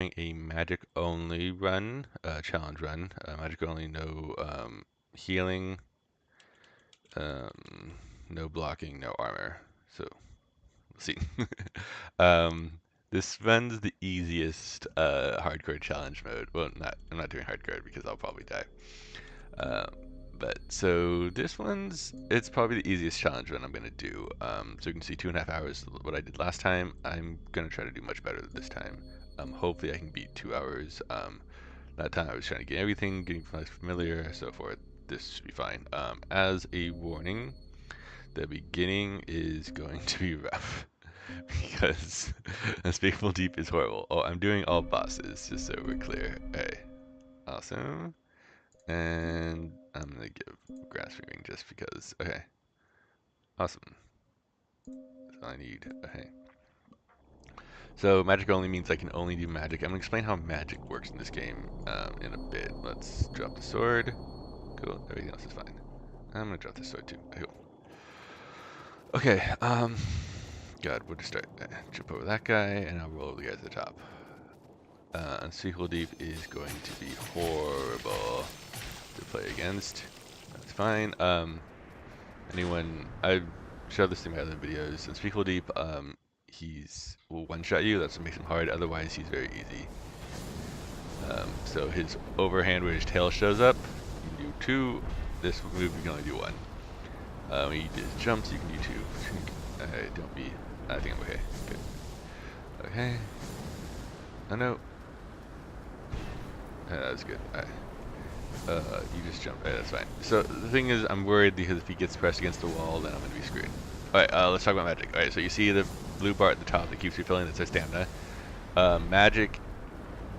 A magic only run, challenge run. Magic only, no healing, um, no blocking, no armor. So we'll see. um, this run's the easiest hardcore challenge mode. Well, I'm not doing hardcore because I'll probably die. Um, but so this it's probably the easiest challenge run I'm gonna do. So you can see 2.5 hours what I did last time. I'm gonna try to do much better this time. Hopefully I can beat 2 hours. That time I was trying to get everything, getting familiar, so forth. This should be fine. As a warning, the beginning is going to be rough because Unspeakable Deep is horrible. Oh, I'm doing all bosses, just so we're clear. Okay, awesome. And I'm gonna give Grasping Ring just because. Okay, awesome. That's all I need. Okay. So magic only means I can only do magic. I'm gonna explain how magic works in this game in a bit. Let's drop the sword. Cool. Everything else is fine. I'm gonna drop this sword too. Cool. Okay. God, we'll just start. Jump over that guy, and I'll roll over the guys at the top. Unspeakable Deep is going to be horrible to play against. That's fine. I've showed this in my other videos. Unspeakable Deep, will one-shot you. That's what makes him hard. Otherwise, he's very easy. So his overhand where his tail shows up, you can do 2. This move you can only do 1. When you do jumps, you can do 2. Don't be. I think I'm okay. Good. Okay. Oh no. That's good. You just jump. That's fine. So the thing is, I'm worried because if he gets pressed against the wall, then I'm gonna be screwed. Alright, let's talk about magic. Alright, so you see the blue bar at the top that keeps refilling, that says stamina.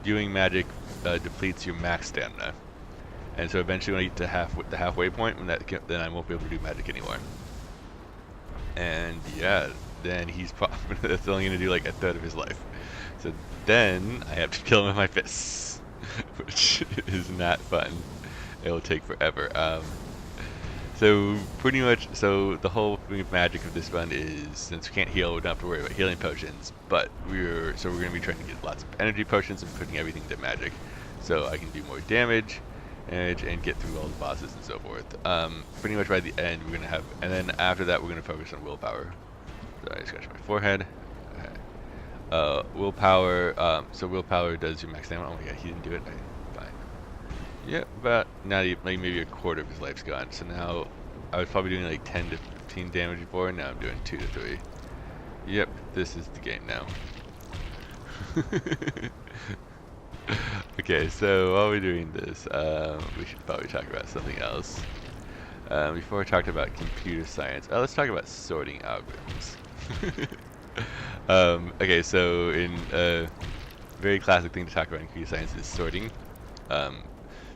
Doing magic depletes your max stamina. And so eventually when I get to the halfway point, then I won't be able to do magic anymore. And yeah, then he's probably that's only gonna do like a third of his life. So then I have to kill him with my fists, which is not fun. It will take forever. So pretty much, the whole thing of magic of this run is, since we can't heal, we don't have to worry about healing potions. But we're gonna be trying to get lots of energy potions and putting everything to magic, so I can do more damage, and get through all the bosses and so forth. Pretty much by the end, we're gonna have, and then after that, we're gonna focus on willpower. So I scratch my forehead. Okay. Willpower. So willpower does your max stamina. Oh my god, he didn't do it. Okay, fine. Yeah, but now like maybe a quarter of his life's gone. So now I was probably doing like 10 to 15 damage before. Now I'm doing 2 to 3. Yep, this is the game now. Okay, so while we're doing this, we should probably talk about something else. Before I talked about computer science, let's talk about sorting algorithms. Okay, so in a very classic thing to talk about in computer science is sorting.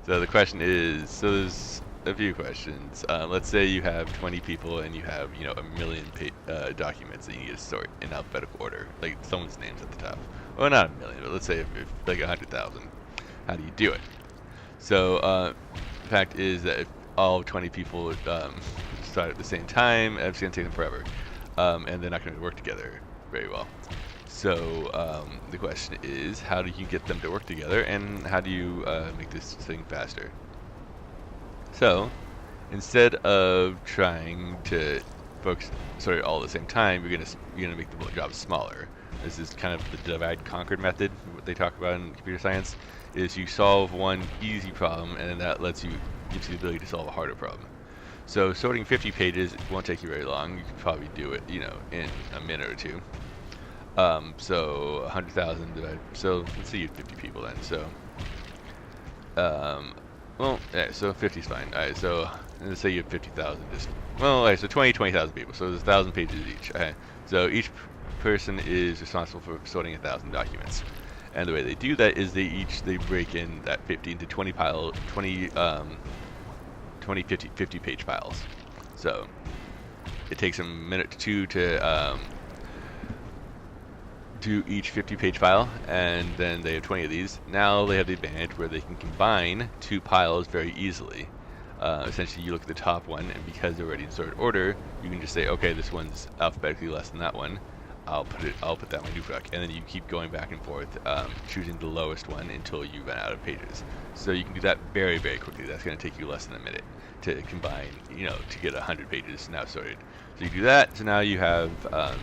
So the question is, so there's a few questions. Let's say you have 20 people and you have, a million documents that you need to sort in alphabetical order, like someone's name's at the top. Well, not a million, but let's say if like 100,000. How do you do it? So the fact is that if all 20 people start at the same time, it's going to take them forever, and they're not going to work together very well. So the question is, how do you get them to work together, and how do you make this thing faster? So instead of trying to focus sort of all at the same time, you're gonna make the job smaller. This is kind of the divide-conquered method. What they talk about in computer science is you solve one easy problem, and then that gives you the ability to solve a harder problem. So sorting 50 pages won't take you very long. You can probably do it, in a minute or 2. So 100,000 divided. So let's say you have 50 people then. So, well, yeah, so 50 is fine. All right, so let's say you have 50,000. So 20,000 people. So there's 1,000 pages each. Okay, so each person is responsible for sorting 1,000 documents. And the way they do that is they break in that 50 into 20 50 page piles. So it takes them a minute to 2 to do each 50 page file, and then they have 20 of these. Now they have the advantage where they can combine 2 piles very easily. Essentially, you look at the top one, and because they're already in sorted order, you can just say, okay, this one's alphabetically less than that one. I'll put that in my new product, and then you keep going back and forth, choosing the lowest one until you run out of pages. So you can do that very, very quickly. That's going to take you less than a minute to combine, to get 100 pages now sorted. So you do that. So now you have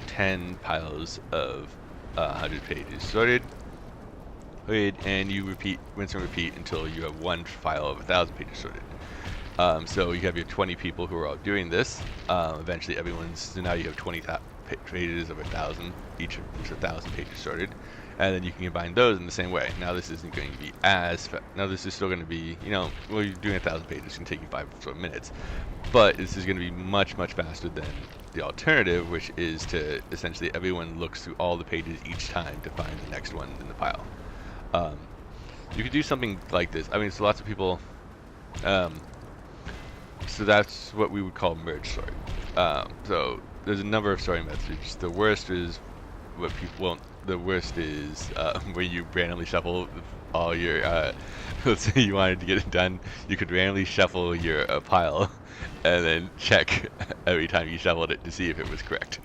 10 piles of 100 pages sorted. And you rinse and repeat until you have one file of 1,000 pages sorted. So you have your 20 people who are all doing this. Eventually, so now you have 20 pages of 1,000, each 1,000 pages sorted, and then you can combine those in the same way. Now this isn't going to be now this is still going to be, well, you're doing 1,000 pages, it's going to take you 5 sort of minutes, but this is going to be much, much faster than the alternative, which is to essentially everyone looks through all the pages each time to find the next one in the pile. You could do something like this. I mean, so lots of people. So that's what we would call merge sort. So there's a number of sorting methods. The worst is where you randomly shuffle all your. Let's say you wanted to get it done, you could randomly shuffle your pile, and then check every time you shuffled it to see if it was correct.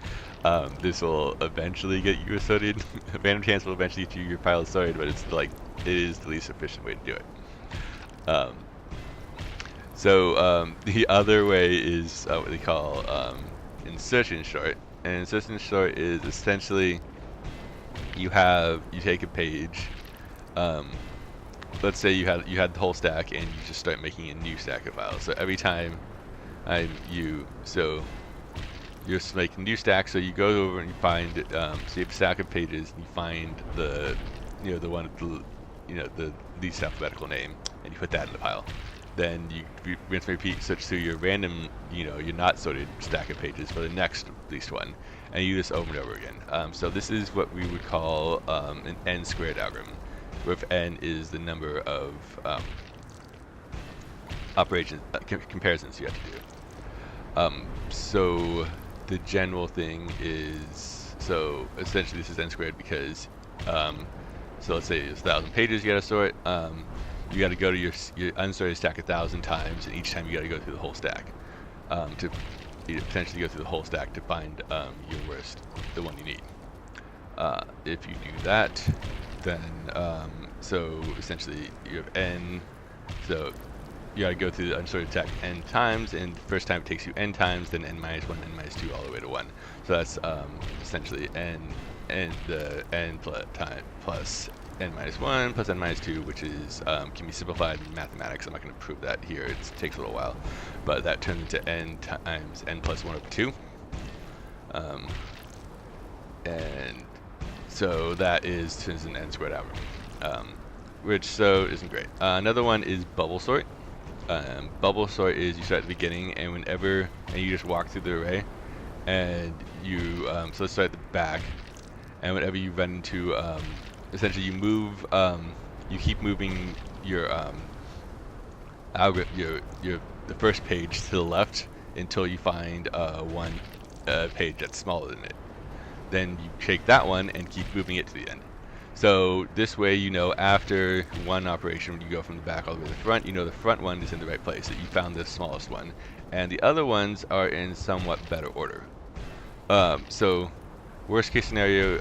This will eventually get you sorted. Random chance will eventually get you your pile sorted, but it is the least efficient way to do it. So the other way is what they call insertion sort. And insertion sort is essentially you take a page. Let's say you had the whole stack, and you just start making a new stack of files. So every time you just make a new stack. So you go over and you find so you have a stack of pages, and you find the one with the least alphabetical name, and you put that in the pile. Then you rinse and repeat, search through your random, your not sorted stack of pages for the next least one, and you do this over and over again. So this is what we would call an n-squared algorithm, where n is the number of operations, comparisons you have to do. So the general thing is, so essentially this is n-squared because, so let's say it's 1,000 pages you gotta sort. You got to go to your unsorted stack 1,000 times, and each time you got to go through the whole stack to potentially go through the whole stack to find your worst, the one you need. If you do that, then so essentially you have n. So you got to go through the unsorted stack n times, and the first time it takes you n times, then n minus 1, n minus 2, all the way to 1. So that's essentially n plus n minus 1 plus n minus 2, which is can be simplified in mathematics. I'm not going to prove that here. It takes a little while, but that turns into n times n plus 1 over 2. And so that turns an n-squared algorithm, which isn't great. Another one is bubble sort. Bubble sort is you start at the beginning, and you just walk through the array, and you so let's start at the back, and whenever you run into essentially you keep moving your algorithm, the first page to the left until you find one page that's smaller than it. Then you take that one and keep moving it to the end. So this way, after one operation, when you go from the back all the way to the front, the front one is in the right place, that you found the smallest one, and the other ones are in somewhat better order. So worst case scenario,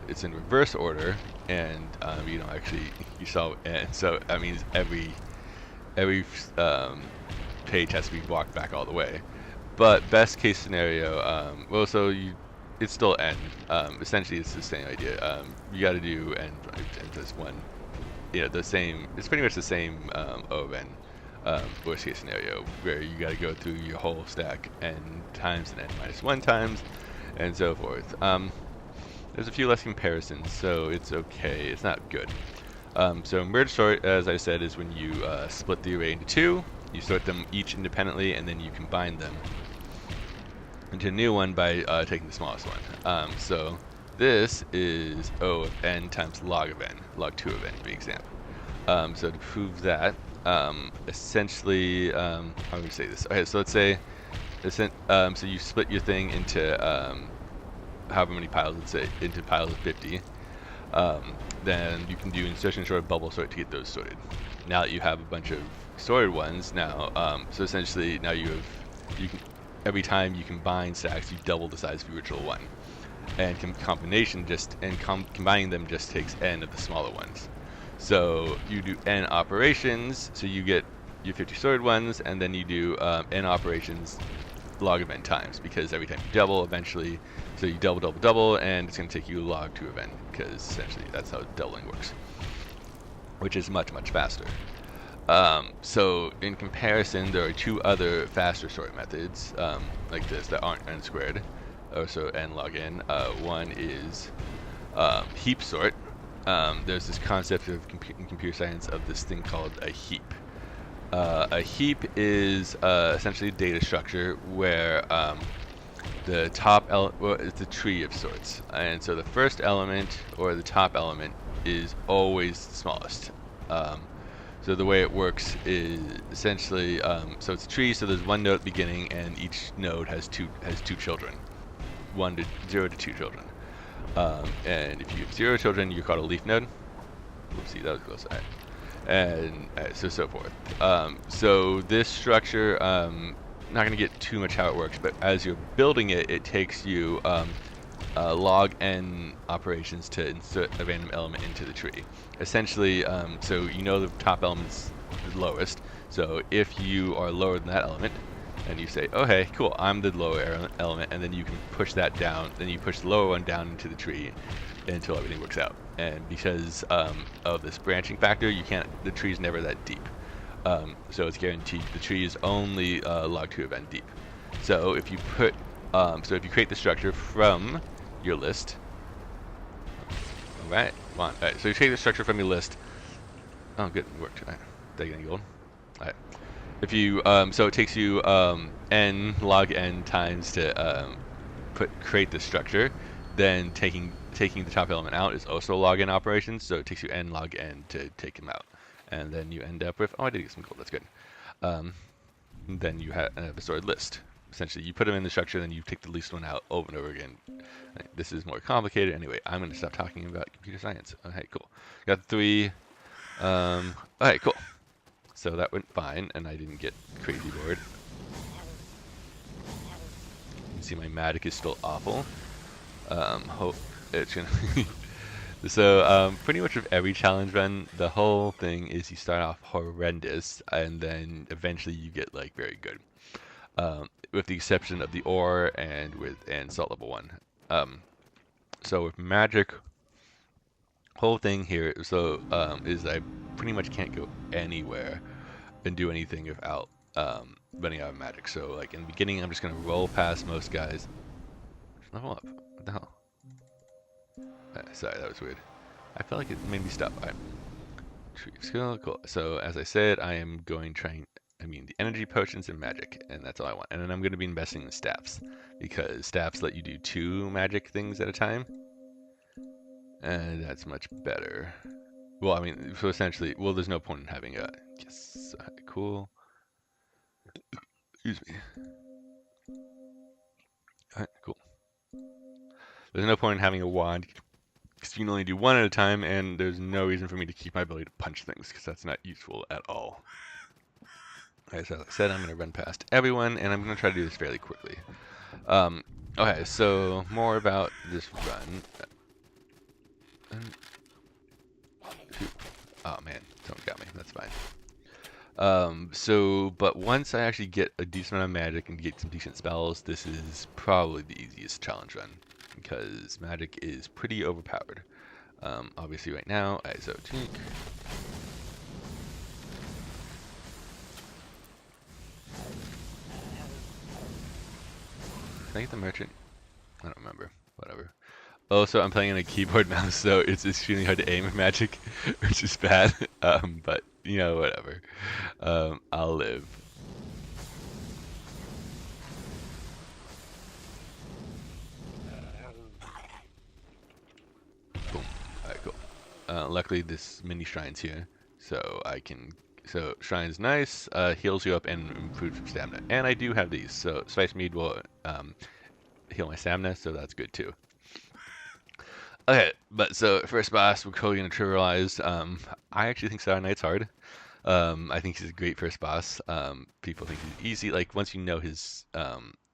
it's in reverse order, and actually you saw, and so that means every page has to be walked back all the way. But best case scenario, it's still n. Essentially, it's the same idea. You got to do n plus 1. The same. It's pretty much the same O of n. Worst case scenario, where you got to go through your whole stack n times and n minus 1 times, and so forth. There's a few less comparisons, so it's okay. It's not good. So merge sort, as I said, is when you split the array into two. You sort them each independently, and then you combine them into a new one by taking the smallest one. So this is O of n times log of n, log 2 of n, for example. So to prove that, essentially, how do we say this? Okay, so let's say, so you split your thing into however many piles, let's say, into piles of 50. Then you can do insertion sort, bubble sort to get those sorted. Now that you have a bunch of sorted ones, so essentially now you can, every time you combine stacks, you double the size of the original one. and combining them just takes n of the smaller ones. So you do n operations, so you get your 50 sword ones, and then you do n operations log of n times, because every time you double, eventually, so you double, double, double, and it's going to take you log 2 of n, because essentially that's how doubling works, which is much, much faster. So in comparison, there are two other faster sort methods like this that aren't n squared, or so n log n. One is heap sort. There's this concept of in computer science of this thing called a heap. A heap is essentially a data structure where the top element, it's a tree of sorts, and so the first element or the top element is always the smallest. So the way it works is essentially, so it's a tree, so there's one node at the beginning, and each node has two children, 0 to 2 children. And if you have 0 children, you're called a leaf node. Oopsie, that was close. All right. And so forth. So this structure, not going to get too much how it works, but as you're building it, it takes you log n operations to insert a random element into the tree. Essentially, so you know the top element's the lowest, so if you are lower than that element, and you say, oh hey, cool, I'm the lower element, and then you can push that down, then you push the lower one down into the tree until everything works out. And because of this branching factor, the tree's never that deep. So it's guaranteed the tree is only log 2 of n deep. So if you put, so if you create the structure from your list, alright, come on, alright, so you create the structure from your list, oh good, it worked, alright, they're getting gold, alright. If you, so it takes you n log n times to create the structure, then taking the top element out is also a log n operation, so it takes you n log n to take them out. And then you end up with, oh I did get some gold, that's good. Then you have a sorted list. Essentially, you put them in the structure, then you take the least one out over and over again. This is more complicated. Anyway, I'm going to stop talking about computer science. Okay, cool. Got 3. Alright, cool. So that went fine, and I didn't get crazy bored. You can see my magic is still awful. Hope it's gonna. So pretty much with every challenge run, the whole thing is you start off horrendous, and then eventually you get like very good. With the exception of the ore and salt level 1. So with magic, whole thing here, so is I pretty much can't go anywhere and do anything without running out of magic. So like in the beginning, I'm just gonna roll past most guys. Level up. What the hell? Sorry, that was weird. I felt like it made me stop. Alright. Tree of skill, cool. So as I said, I am going the energy potions and magic, and that's all I want. And then I'm going to be investing in staffs, because staffs let you do 2 magic things at a time, and that's much better. Well, I mean, so essentially, well, there's no point in having a, yes, cool. Excuse me. Alright, cool. There's no point in having a wand, because you can only do 1 at a time, and there's no reason for me to keep my ability to punch things, because that's not useful at all. Alright, so as I said, I'm going to run past everyone, and I'm going to try to do this fairly quickly. Okay, so more about this run. Oh man, someone got me, that's fine. But once I actually get a decent amount of magic and get some decent spells, this is probably the easiest challenge run, because magic is pretty overpowered. Obviously right now, so Tink. Can I get the merchant? I don't remember. Whatever. Also, I'm playing on a keyboard mouse, so it's extremely hard to aim with magic, which is bad. But, you know, whatever. I'll live. Boom. Alright, cool. Luckily, this mini shrine's here, so I can... So, shrine's nice, heals you up and improves your stamina. And I do have these, so Spice Mead will heal my stamina, so that's good too. Okay, but so first boss, we're totally gonna trivialize. I actually think Saturday Night's hard. I think he's a great first boss. People think he's easy. Like once you know his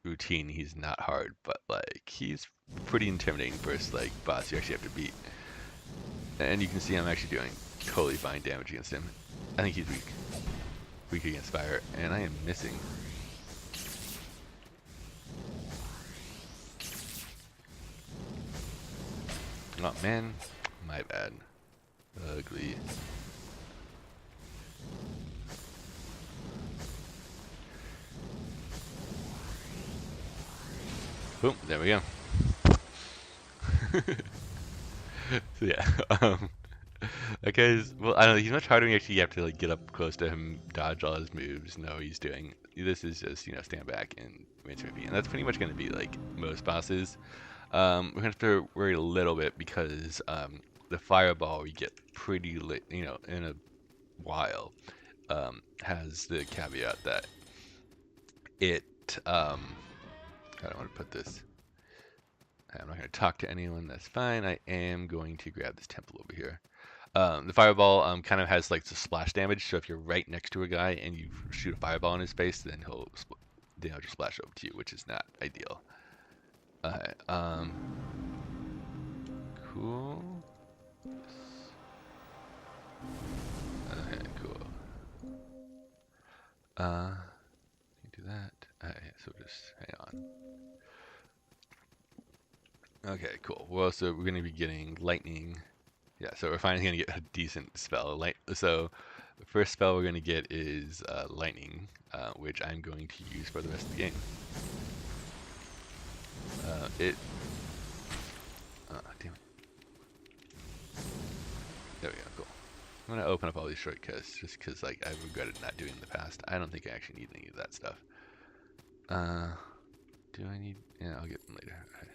routine, he's not hard, but like he's pretty intimidating first like boss you actually have to beat. And you can see I'm actually doing totally fine damage against him. I think he's weak. Weak against fire, and I am missing. Oh man, my bad. Ugly. Boom, there we go. So yeah, that guy's, well, I don't know, he's much harder when you actually have to like get up close to him, dodge all his moves, know what he's doing. This is just, you know, stand back and rinse and repeat. And that's pretty much going to be like most bosses. We're going to have to worry a little bit because the fireball we get pretty late, you know, in a while, has the caveat that it, how do I want to put this? I'm not going to talk to anyone, that's fine. I am going to grab this temple over here. The fireball kind of has like the splash damage, so if you're right next to a guy and you shoot a fireball in his face, then he'll just splash over to you, which is not ideal. Alright, cool. Okay, cool. You do that. Alright, so just hang on. Okay, cool. Well, so we're going to be getting lightning. Yeah, so we're finally going to get a decent spell. So the first spell we're going to get is lightning, which I'm going to use for the rest of the game. Damn it. There we go, cool. I'm going to open up all these shortcuts just because like, I've regretted not doing in the past. I don't think I actually need any of that stuff. Do I need... Yeah, I'll get them later. Okay.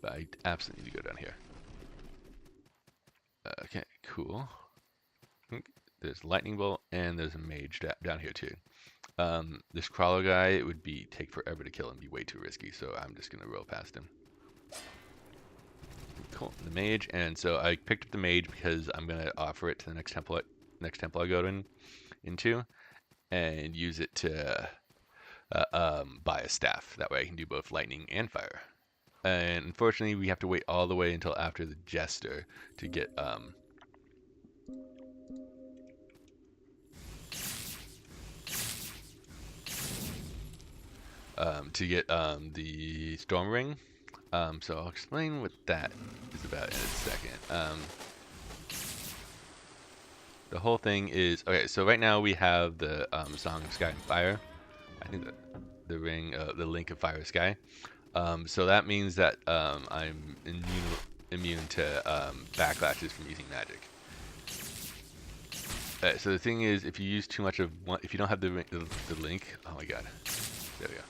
But I absolutely need to go down here. Okay, cool. There's lightning bolt and there's a mage down here too. This crawler guy, it would take forever to kill him, be way too risky, so I'm just gonna roll past him. Cool, the mage, and so I picked up the mage because I'm gonna offer it to the next temple I go into, and use it to buy a staff. That way I can do both lightning and fire. And unfortunately, we have to wait all the way until after the jester to get the storm ring. So I'll explain what that is about in a second. The whole thing is, okay, so right now we have the Song of Sky and Fire. I think that the ring, the Link of Fire Sky. So that means that I'm immune to backlashes from using magic. So the thing is, if you use too much of one, if you don't have the link, oh my god, there we go.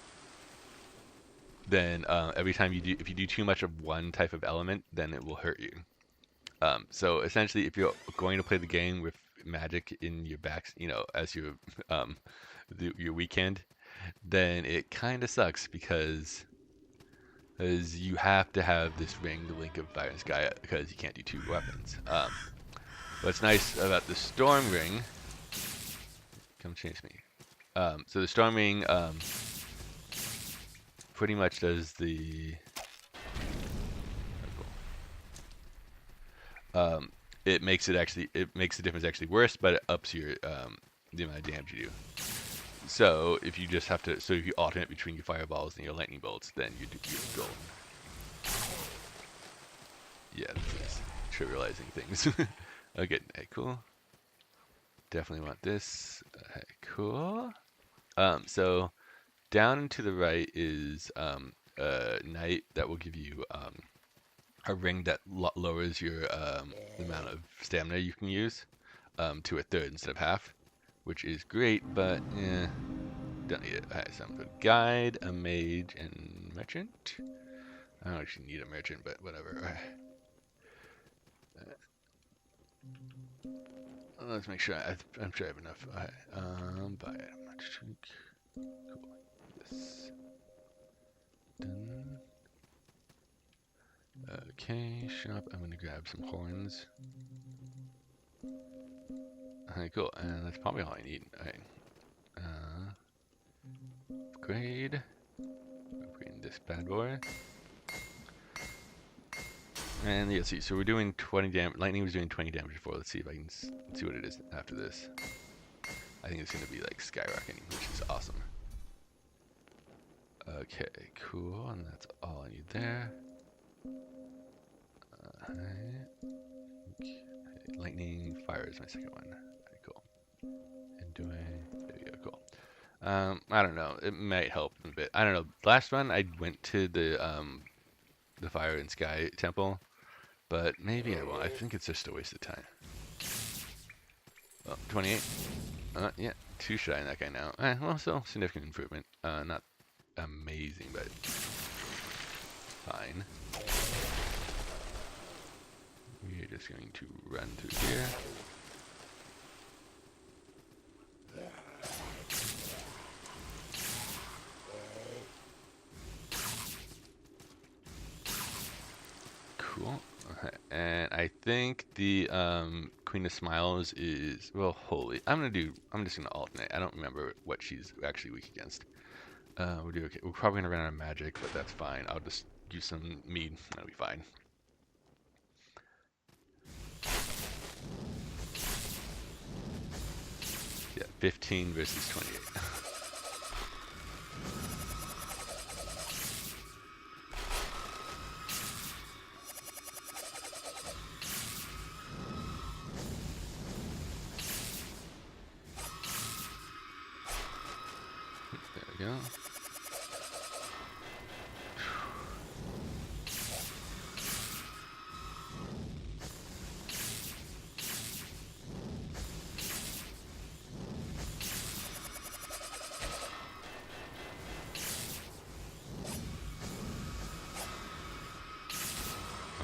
Then every time if you do too much of one type of element, then it will hurt you. So essentially, if you're going to play the game with magic in your back, you know, as your your weekend, then it kind of sucks because you have to have this ring, the Link of Fire and Sky, because you can't do two weapons. What's nice about the Storm Ring, come chase me. So the Storm Ring pretty much does the... it makes the difference actually worse, but it ups your the amount of damage you do. So if you just have to, if you alternate between your fireballs and your lightning bolts, then you're golden. Yeah, this is trivializing things. Okay, hey, cool. Definitely want this. Hey, cool. So down and to the right is a knight that will give you a ring that lowers your amount of stamina you can use to a third instead of half, which is great, but yeah, don't need it. Alright, so I'm going to guide, a mage, and merchant. I don't actually need a merchant, but whatever. Let's make sure I'm sure I have enough. Alright, buy it. Cool. This. Done. Okay, shop. I'm gonna grab some horns. Alright, cool. And that's probably all I need. Alright. Upgrade. this bad boy. And yeah, see, so we're doing 20 damage. Lightning was doing 20 damage before. Let's see if I can see what it is after this. I think it's going to be like skyrocketing, which is awesome. Okay, cool, and that's all I need there. Okay. Lightning fire is my second one. Very cool. And there we go, cool. I don't know, it might help a bit. I don't know. Last run I went to the fire and sky temple, but maybe I won't. I think it's just a waste of time. Well, 28. Yeah, 2 shy on that guy now. Well, still significant improvement. Not amazing, but fine. We're just going to run through here. Cool. Okay. And I think the Queen of Smiles is, well, holy. I'm just gonna alternate. I don't remember what she's actually weak against. We'll do okay. We're probably gonna run out of magic, but that's fine. I'll just use some mead. That'll be fine. Yeah, 15 versus 28. There we go.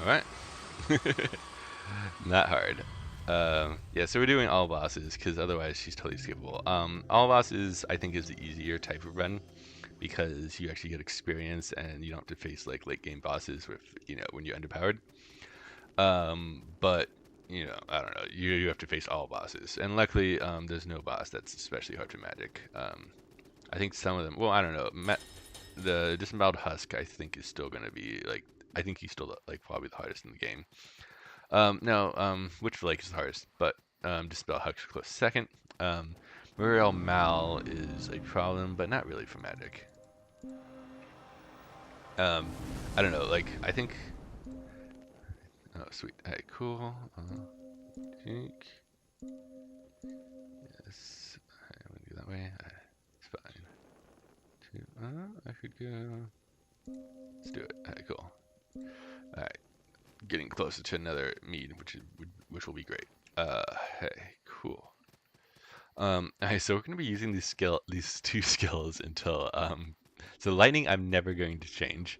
Alright. Not hard. Yeah, so we're doing all bosses, because otherwise she's totally skippable. All bosses, I think, is the easier type of run, because you actually get experience, and you don't have to face, like, late game bosses with, you know, when you're underpowered. But, you know, I don't know, you have to face all bosses. And luckily, there's no boss that's especially hard for magic. I think some of them, well, I don't know, the Disemboweled Husk, I think, is still going to be, like, I think he's still, like, probably the hardest in the game. No, Witch Lake is the hardest, but Dispel Husk is close second. Muriel Mal is a problem, but not really for magic. I don't know, like, I think... Oh, sweet. Alright, cool. Think... Yes. I'm gonna go that way. It's fine. I could go... Let's do it. Alright, cool. Alright. Getting closer to another mead, which will be great. Hey, cool. Alright, so we're gonna be using these 2 skills until so lightning I'm never going to change,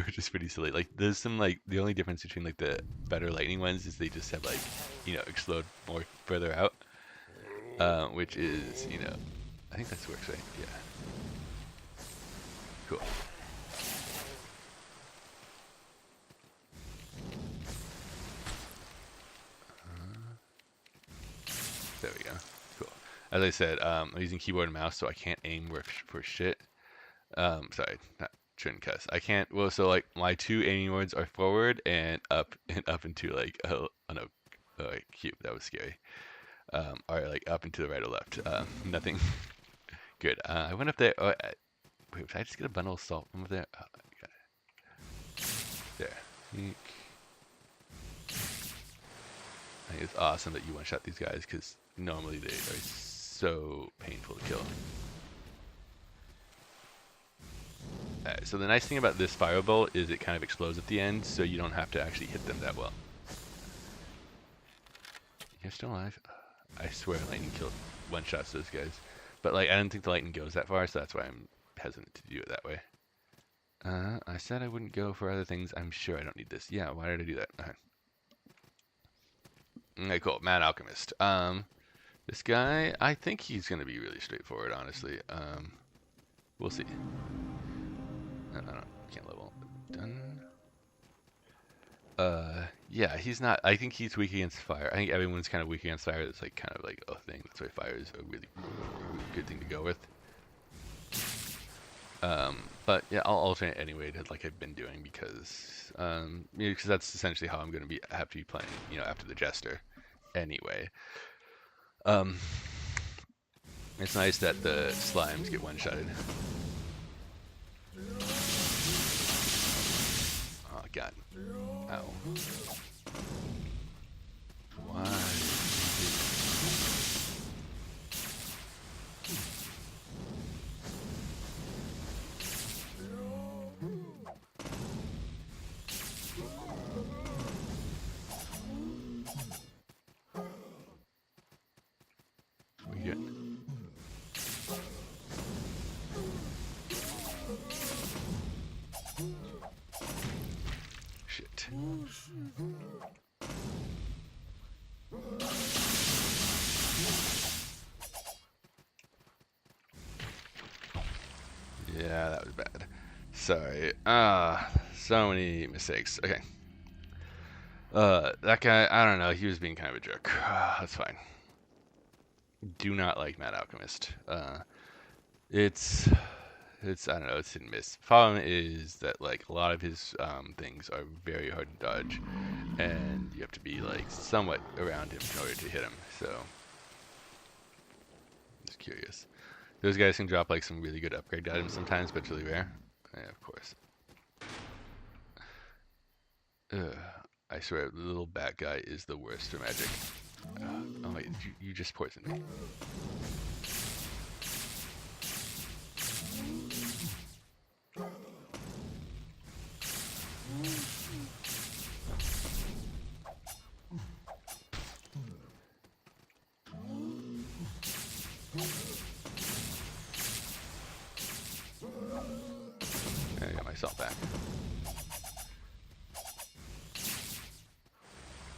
which is pretty silly. Like, there's some, like, the only difference between, like, the better lightning ones is they just have, like, you know, explode more further out, which is, you know, I think that's works right. Yeah. Cool. There we go. Cool. As I said, I'm using keyboard and mouse, so I can't aim for shit. Sorry, shouldn't cuss. I can't. Well, so like my 2 aiming words are forward and up into like oh no, cube. That was scary. Or like up and to the right or left. Nothing good. I went up there. Oh, wait, did I just get a bundle of salt from over there? Oh, I got it. There. I think it's awesome that you one-shot these guys, because normally they are so painful to kill. Alright, so the nice thing about this firebolt is it kind of explodes at the end, so you don't have to actually hit them that well. You're still alive? I swear lightning killed one-shots those guys. But like, I don't think the lightning goes that far, so that's why I'm hesitant to do it that way. I said I wouldn't go for other things. I'm sure I don't need this. Yeah, why did I do that? Okay, cool. Mad Alchemist. This guy, I think he's gonna be really straightforward, honestly. We'll see. Can't level. Done. Yeah, he's not. I think he's weak against fire. I think everyone's kind of weak against fire. That's like kind of like a thing. That's why fire is a really good thing to go with. But yeah, I'll alternate anyway, like I've been doing, because because that's essentially how I'm going to have to be playing, after the Jester anyway. Um, it's nice that the slimes get one-shotted. Oh god. Ow. Why? We good. Shit. Yeah, that was bad. Sorry. So many mistakes. Okay. That guy, I don't know, he was being kind of a jerk. That's fine. Do not like Mad Alchemist. It's I don't know, it's hit and miss. Problem is that like a lot of his things are very hard to dodge, and you have to be like somewhat around him in order to hit him. So, just curious. Those guys can drop like some really good upgrade items sometimes, but it's really rare. Yeah, of course. I swear, the little bat guy is the worst for magic. Oh wait, you just poisoned me. I got myself back.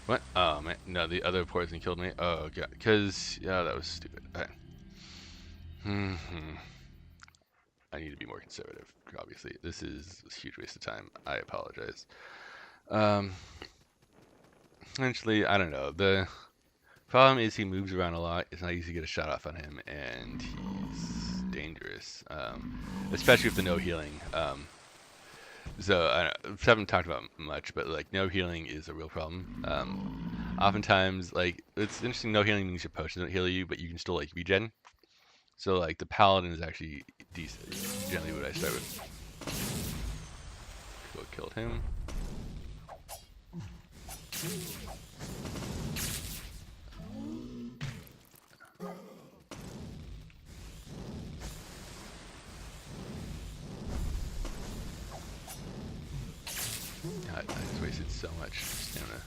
What? Oh man, no, the other poison killed me. Oh god, because yeah, that was stupid. Okay. I need to be more conservative. Obviously, this is a huge waste of time. I apologize. Essentially, I don't know. The problem is he moves around a lot. It's not easy to get a shot off on him, and he's dangerous, especially with the no healing. So I haven't talked about much, but like no healing is a real problem. Oftentimes, like it's interesting. No healing means your potions don't heal you, but you can still like regen. So like the paladin is actually decent. Generally, what I start with. Cool, killed him. God, I just wasted so much stamina.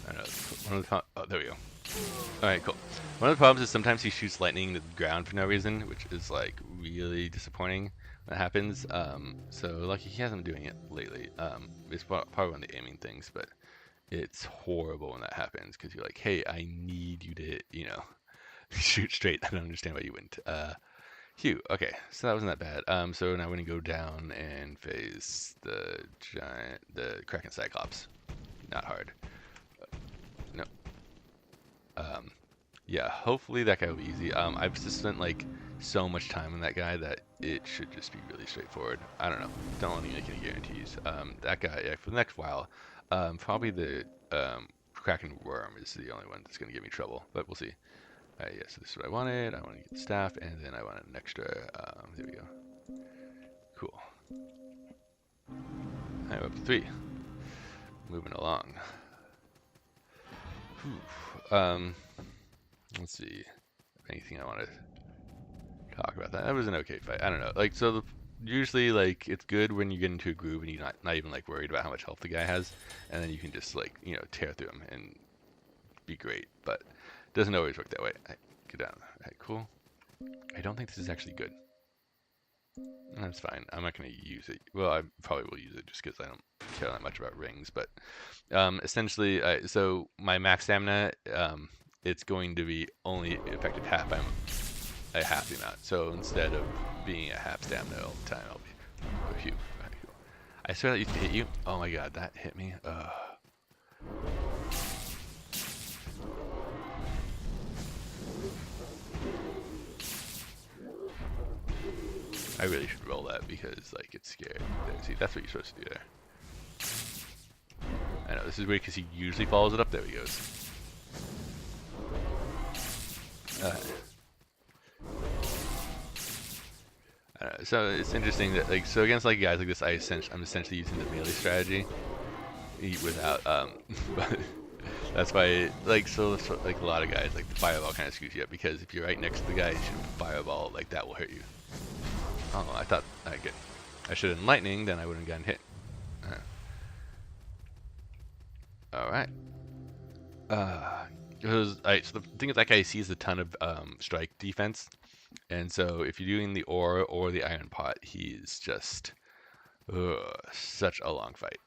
I know. One of the oh, there we go. All right, cool. One of the problems is sometimes he shoots lightning into the ground for no reason, which is like really disappointing when that happens. So lucky he hasn't been doing it lately. It's probably one of the aiming things, but it's horrible when that happens because you're like, hey, I need you to, shoot straight. I don't understand why you wouldn't. Phew. Okay, so that wasn't that bad. So now we're gonna go down and face the Kraken Cyclops. Not hard. No. Yeah, hopefully that guy will be easy. I've just spent like so much time on that guy that it should just be really straightforward. I don't know. Don't want to make any guarantees. That guy, yeah, for the next while, probably the Kraken Worm is the only one that's going to give me trouble, but we'll see. Yeah, so this is what I wanted. I want to get the staff, and then I wanted an extra. There we go. Cool. I'm up to 3. Moving along. Whew. Let's see. Anything I want to talk about that? That was an okay fight. I don't know. Like, so usually, like, it's good when you get into a groove and you're not even like worried about how much health the guy has, and then you can just like tear through him and be great. But it doesn't always work that way. Get down. Alright, cool. I don't think this is actually good. That's fine. I'm not going to use it. Well, I probably will use it just because I don't care that much about rings. But essentially, so my max stamina, it's going to be only effective half. a half the amount. So instead of being a half stamina all the time, I'll be. Oh, phew. Alright, cool. I swear that used to hit you. Oh my god, that hit me. I really should roll that because, like, it's scared. There, see, that's what you're supposed to do there. I know, this is weird because he usually follows it up. There he goes. So it's interesting that, like, so against, like, guys like this, I'm essentially using the melee strategy without, but that's why, like, so like, a lot of guys, like, the fireball kind of screws you up because if you're right next to the guy, you shoot a fireball, like, that will hurt you. Oh, I thought, good. I should have done lightning, then I wouldn't have gotten hit. Alright. Alright, so the thing is, that guy sees a ton of strike defense, and so if you're doing the ore or the iron pot, he's just such a long fight.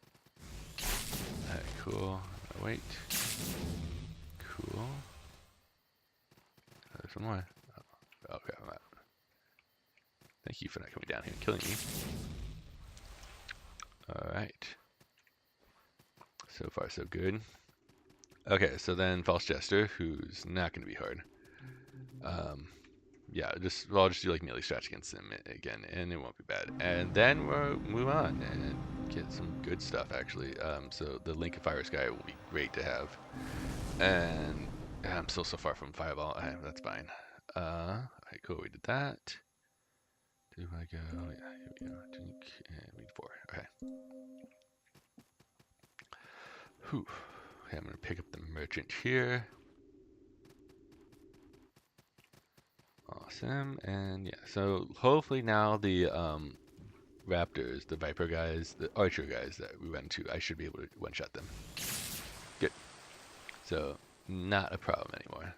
Alright, cool. Wait. Cool. There's one more. Oh, okay, I'm out. Thank you for not coming down here and killing me. Alright. So far, so good. Okay, so then False Jester, who's not going to be hard. Yeah, I'll just do like melee stretch against him again, and it won't be bad. And then we'll move on and get some good stuff, actually. So the Link of Fires guy will be great to have. And I'm still so far from Fireball. That's fine. Alright, cool, we did that. Do I go? Yeah, here we go. Drink, and we need 4. Okay. Whew. Okay, I'm going to pick up the merchant here. Awesome. And yeah, so hopefully now the raptors, the viper guys, the archer guys that we went to, I should be able to one-shot them. Good. So, not a problem anymore.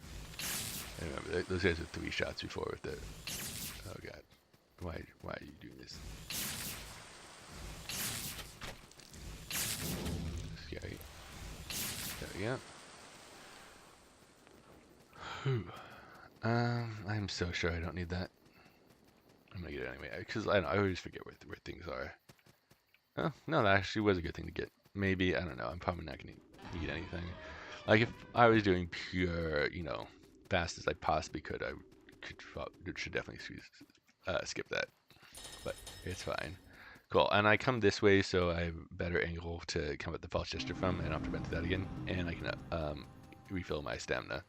I remember, those guys were 3 shots before with the... Oh god. Why are you doing this? Scary. There we go. Whew. I'm so sure I don't need that. I'm gonna get it anyway, because I always forget where things are. Oh, no, that actually was a good thing to get. Maybe, I don't know, I'm probably not gonna need anything. Like, if I was doing pure, you know, fast as I possibly could, should definitely skip that. But it's fine. Cool, and I come this way, so I have a better angle to come at the False Jester from, and I don't have to run through that again, and I can refill my stamina.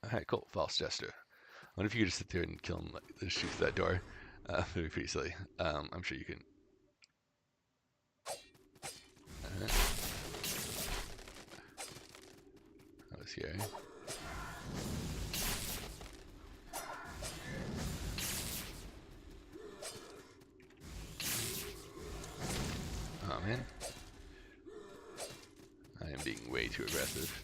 Alright, cool, False Jester. I wonder if you could just sit there and kill him, like, just shoot through that door. That'd be pretty silly. I'm sure you can. That was scary. Oh man. I am being way too aggressive.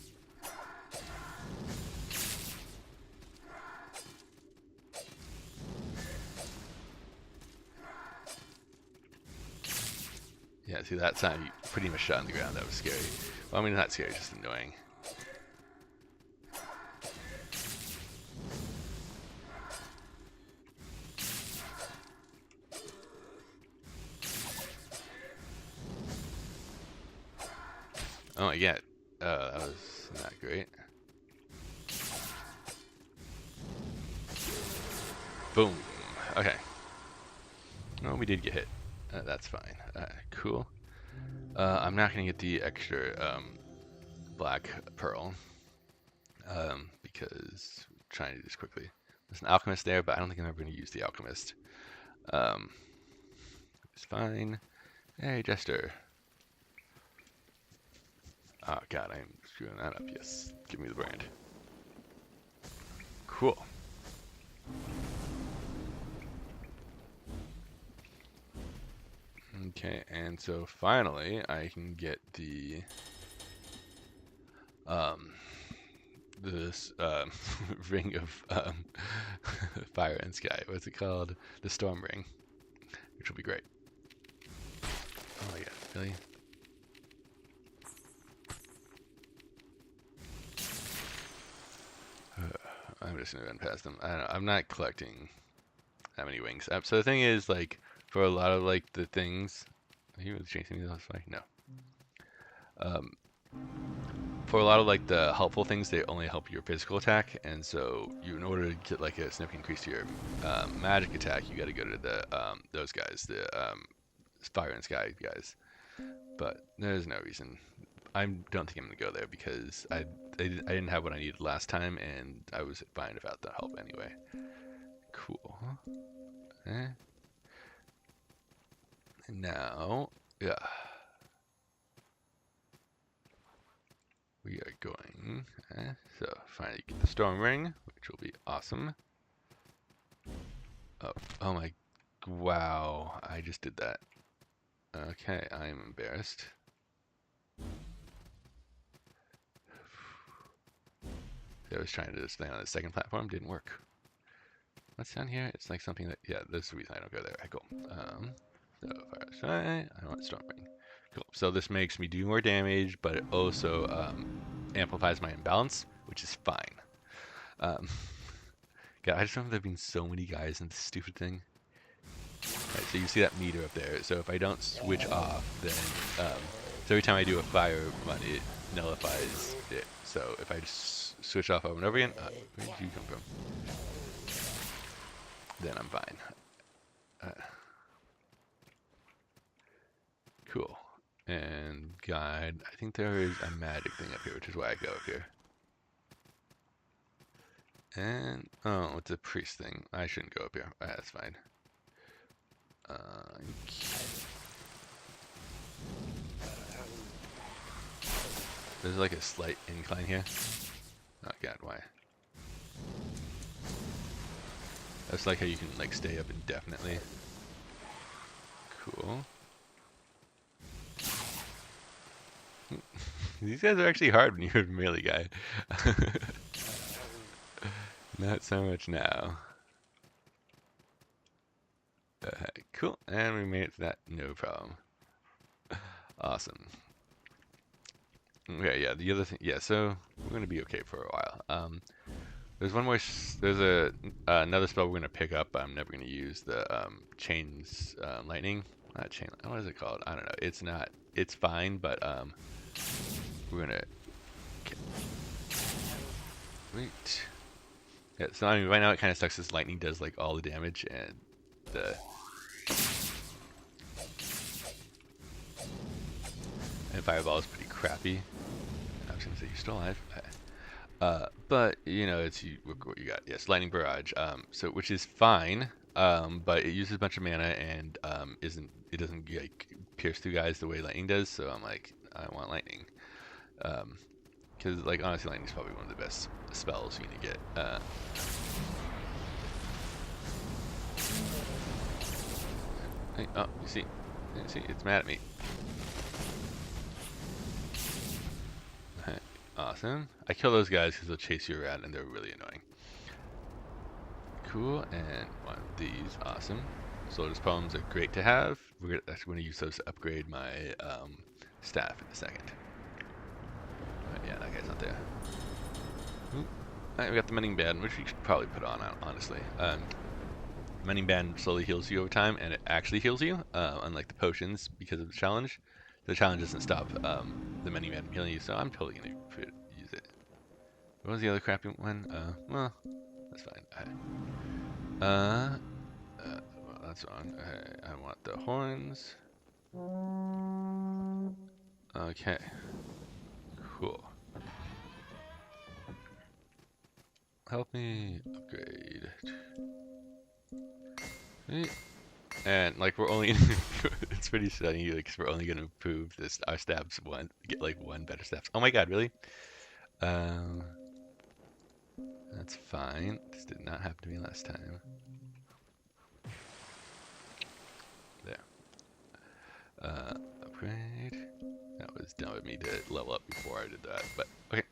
Yeah, see that time you pretty much shot on the ground. That was scary. Well, I mean, not scary, just annoying. Oh my god. That was not great. Boom. Okay. Well, we did get hit. That's fine. Cool. I'm not going to get the extra black pearl because I'm trying to do this quickly. There's an alchemist there, but I don't think I'm ever going to use the alchemist. It's fine. Hey, Jester. Oh god, I'm screwing that up. Yes. Give me the brand. Cool. Okay, and so finally I can get the this ring of fire and sky. What's it called? The storm ring, which will be great. Oh my god, really? I'm just gonna run past them. I don't know. I'm not collecting that many wings. So the thing is, like, for a lot of like the things, are you really chasing me this way? No. Um, for a lot of like the helpful things, they only help your physical attack, and so you, in order to get like a significant increase to your magic attack, you got to go to the those guys, the fire and sky guys. But there's no reason. I don't think I'm gonna go there because I didn't have what I needed last time, and I was fine without the help anyway. Cool. Eh. Now, yeah, we are going. So finally get the storm ring, which will be awesome. Oh my, wow! I just did that. Okay, I am embarrassed. I was trying to just stay on the second platform, didn't work. What's down here? It's like something that, yeah, this is the reason I don't go there. Cool. So fire I want storm ring. Cool. So this makes me do more damage, but it also amplifies my imbalance, which is fine. God, I just remember there being so many guys in this stupid thing. Right, so you see that meter up there. So if I don't switch off, then so every time I do a fire run, it nullifies it. So if I just switch off over and over again, where did you come from? Then I'm fine. Cool. And guide. I think there is a magic thing up here, which is why I go up here. And oh, it's a priest thing. I shouldn't go up here. That's fine. There's like a slight incline here. Oh god, why? That's like how you can like stay up indefinitely. Cool. These guys are actually hard when you're a melee guy. Not so much now. Cool, and we made it to that, no problem. Awesome. Okay, yeah, the other thing, yeah, so we're gonna be okay for a while. There's one more, there's another spell we're gonna pick up, but I'm never gonna use the chains lightning. Not chain, what is it called? I don't know. It's not, it's fine, but we're gonna wait. Yeah, so I mean, right now it kind of sucks. This lightning does like all the damage, and the fireball is pretty crappy. I was gonna say you're still alive. But you know, it's what you got. Yes, lightning barrage. So which is fine. But it uses a bunch of mana and it doesn't like pierce through guys the way lightning does. So I'm like, I want lightning. Because like honestly, lightning is probably one of the best spells you can get. Hey, oh, you see, it's mad at me. Awesome. I kill those guys because they'll chase you around and they're really annoying. Cool, and one of these. Awesome. Soldier's Poems are great to have. We're actually going to use those to upgrade my staff in a second. Yeah, that guy's not there. Alright, we got the Mending Band, which we should probably put on, honestly. Mending Band slowly heals you over time, and it actually heals you, unlike the potions, because of the challenge. The challenge doesn't stop the Mending Band from healing you, so I'm totally going to use it. What was the other crappy one? Well, that's fine. Well, that's wrong. I want the horns. Okay. Cool. Help me upgrade. And like we're only it's pretty stunning, like cause we're only gonna improve this our stabs get like one better stabs. Oh my god, really? That's fine. This did not happen to me last time. There. Upgrade. That was dumb of me to level up before I did that, but okay.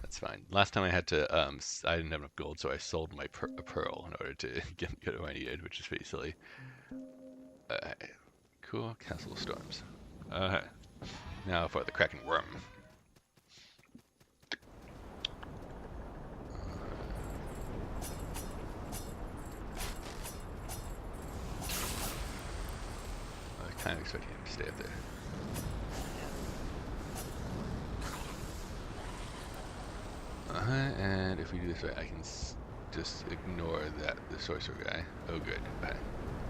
That's fine. Last time I had to, I didn't have enough gold, so I sold my pearl in order to get what I needed, which is pretty silly. Cool. Castle of Storms. Now for the Kraken Worm. expecting him to stay up there. And if we do this right, I can just ignore the sorcerer guy. Oh, good.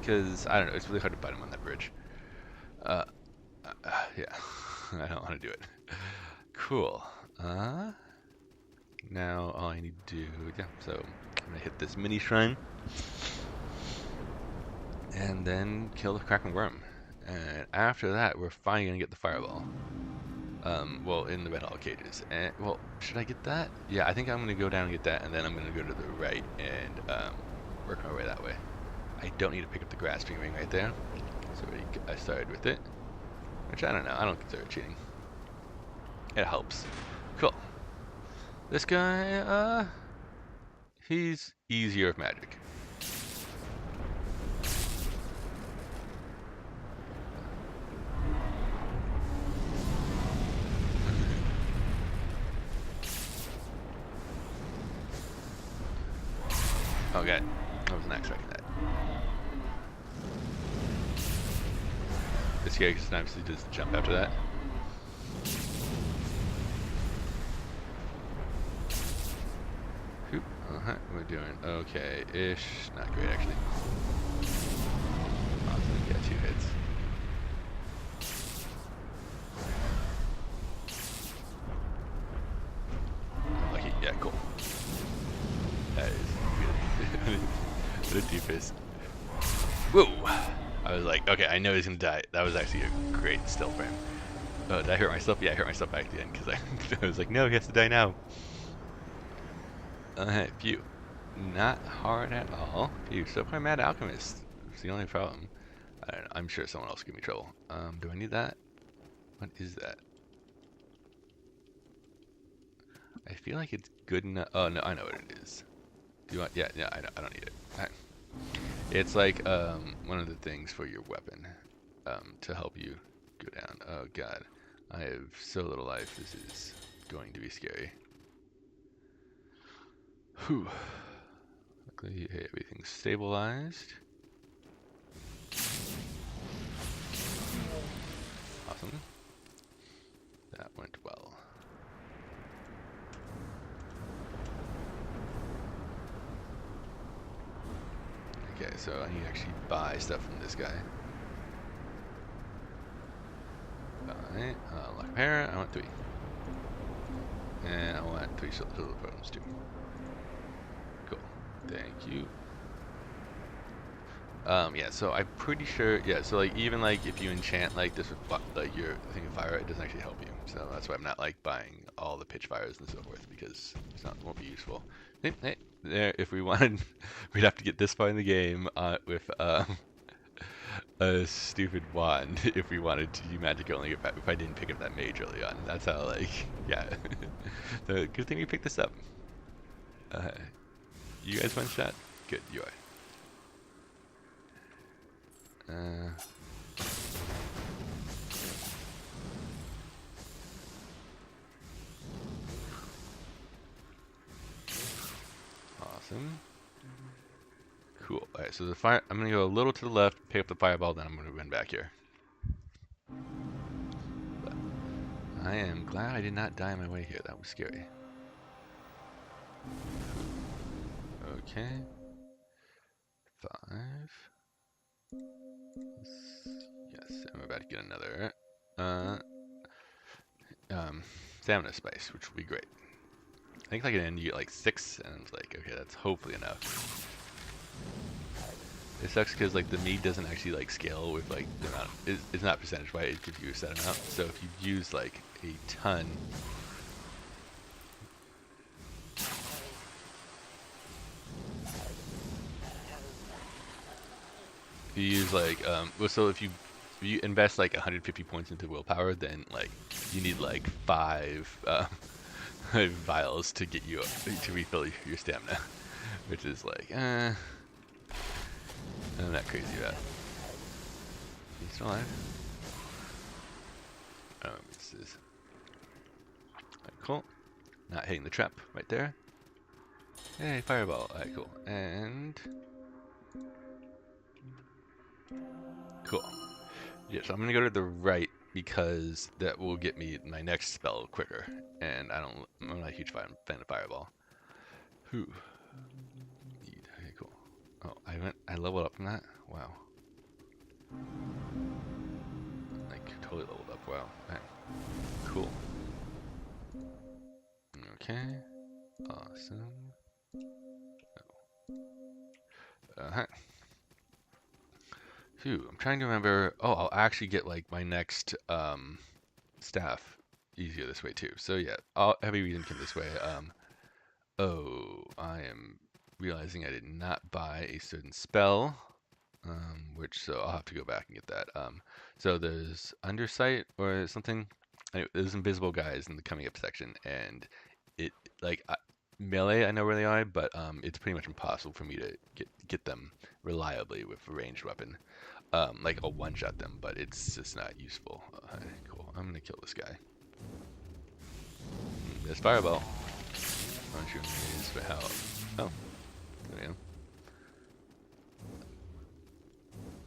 Because, I don't know, it's really hard to fight him on that bridge. Yeah, I don't want to do it. Cool. Now all I need to do, yeah, so I'm going to hit this mini shrine. And then kill the Kraken Worm. And after that, we're finally going to get the Fireball. Well, in the Red Hall cages. And, well, should I get that? Yeah, I think I'm going to go down and get that, and then I'm going to go to the right and work my way that way. I don't need to pick up the grasping ring right there. So I started with it. Which, I don't know, I don't consider it cheating. It helps. Cool. This guy, he's easier with magic. Okay, I was not expecting that. This guy just obviously does the jump after that. We're doing okay-ish. Not great, actually. Awesome, yeah, 2 hits. Lucky, yeah, cool. That is good. The deepest. Whoa! I was like, okay, I know he's gonna die. That was actually a great stealth frame. Oh, did I hurt myself? Yeah, I hurt myself back at the end because I was like, no, he has to die now. Phew. Not hard at all. Phew, so far Mad Alchemist. It's the only problem. I don't know, I'm sure someone else will give me trouble. Do I need that? What is that? I feel like it's good enough. Oh, no, I know what it is. Do you want? Yeah, I don't need it. Right. It's like one of the things for your weapon to help you go down. Oh god, I have so little life. This is going to be scary. Whew. Luckily, hey, everything's stabilized. Awesome. That went well. Okay, so I need to actually buy stuff from this guy. Alright, lock a pair. I want 3. And I want 3 silver items too. Cool. Thank you. Yeah, so I'm pretty sure, yeah, so like even like if you enchant like this with like your thing of fire, it doesn't actually help you. So that's why I'm not like buying all the pitch fires and so forth, because it won't be useful. Hey, there, if we wanted, we'd have to get this far in the game with a stupid wand if we wanted to do magic only if I didn't pick up that mage early on. That's how, like, yeah. So good thing we picked this up. You guys one shot? Good, you are. Awesome. Cool. Alright, so the fire, I'm gonna go a little to the left, pick up the fireball, then I'm gonna run back here. But I am glad I did not die on my way here. That was scary. Okay. 5. Yes, I'm about to get another stamina spice, which will be great. I think like an end you get like 6, and it's like, okay, that's hopefully enough. It sucks because like the mead doesn't actually like scale with like the amount. It's not percentage wise. It gives you a set amount. So if you use like a ton, if you use like well, so if you invest like 150 points into willpower, then like you need like 5 vials to get you to refill your stamina, which is like I'm not crazy about. He's still alive? Oh, this is cool. Not hitting the trap right there. Hey, fireball. Alright, cool. And cool. Yeah, so I'm gonna go to the right because that will get me my next spell quicker. And I'm not a huge fan of Fireball. Whew. Okay, cool. Oh, I leveled up from that? Wow. Like, totally leveled up. Wow. Man. Cool. Okay. Awesome. Oh. Phew, I'm trying to remember. Oh, I'll actually get like my next staff easier this way too. So yeah, heavy reason came this way. Oh, I am realizing I did not buy a certain spell, so I'll have to go back and get that. So there's Undersight or something. Anyway, there's invisible guys in the coming up section, and it like melee I know where they are, but it's pretty much impossible for me to get them reliably with a ranged weapon. Like I'll one-shot them, but it's just not useful. Cool. I'm gonna kill this guy. There's Fireball. I'm shooting these for help. Oh, there we go.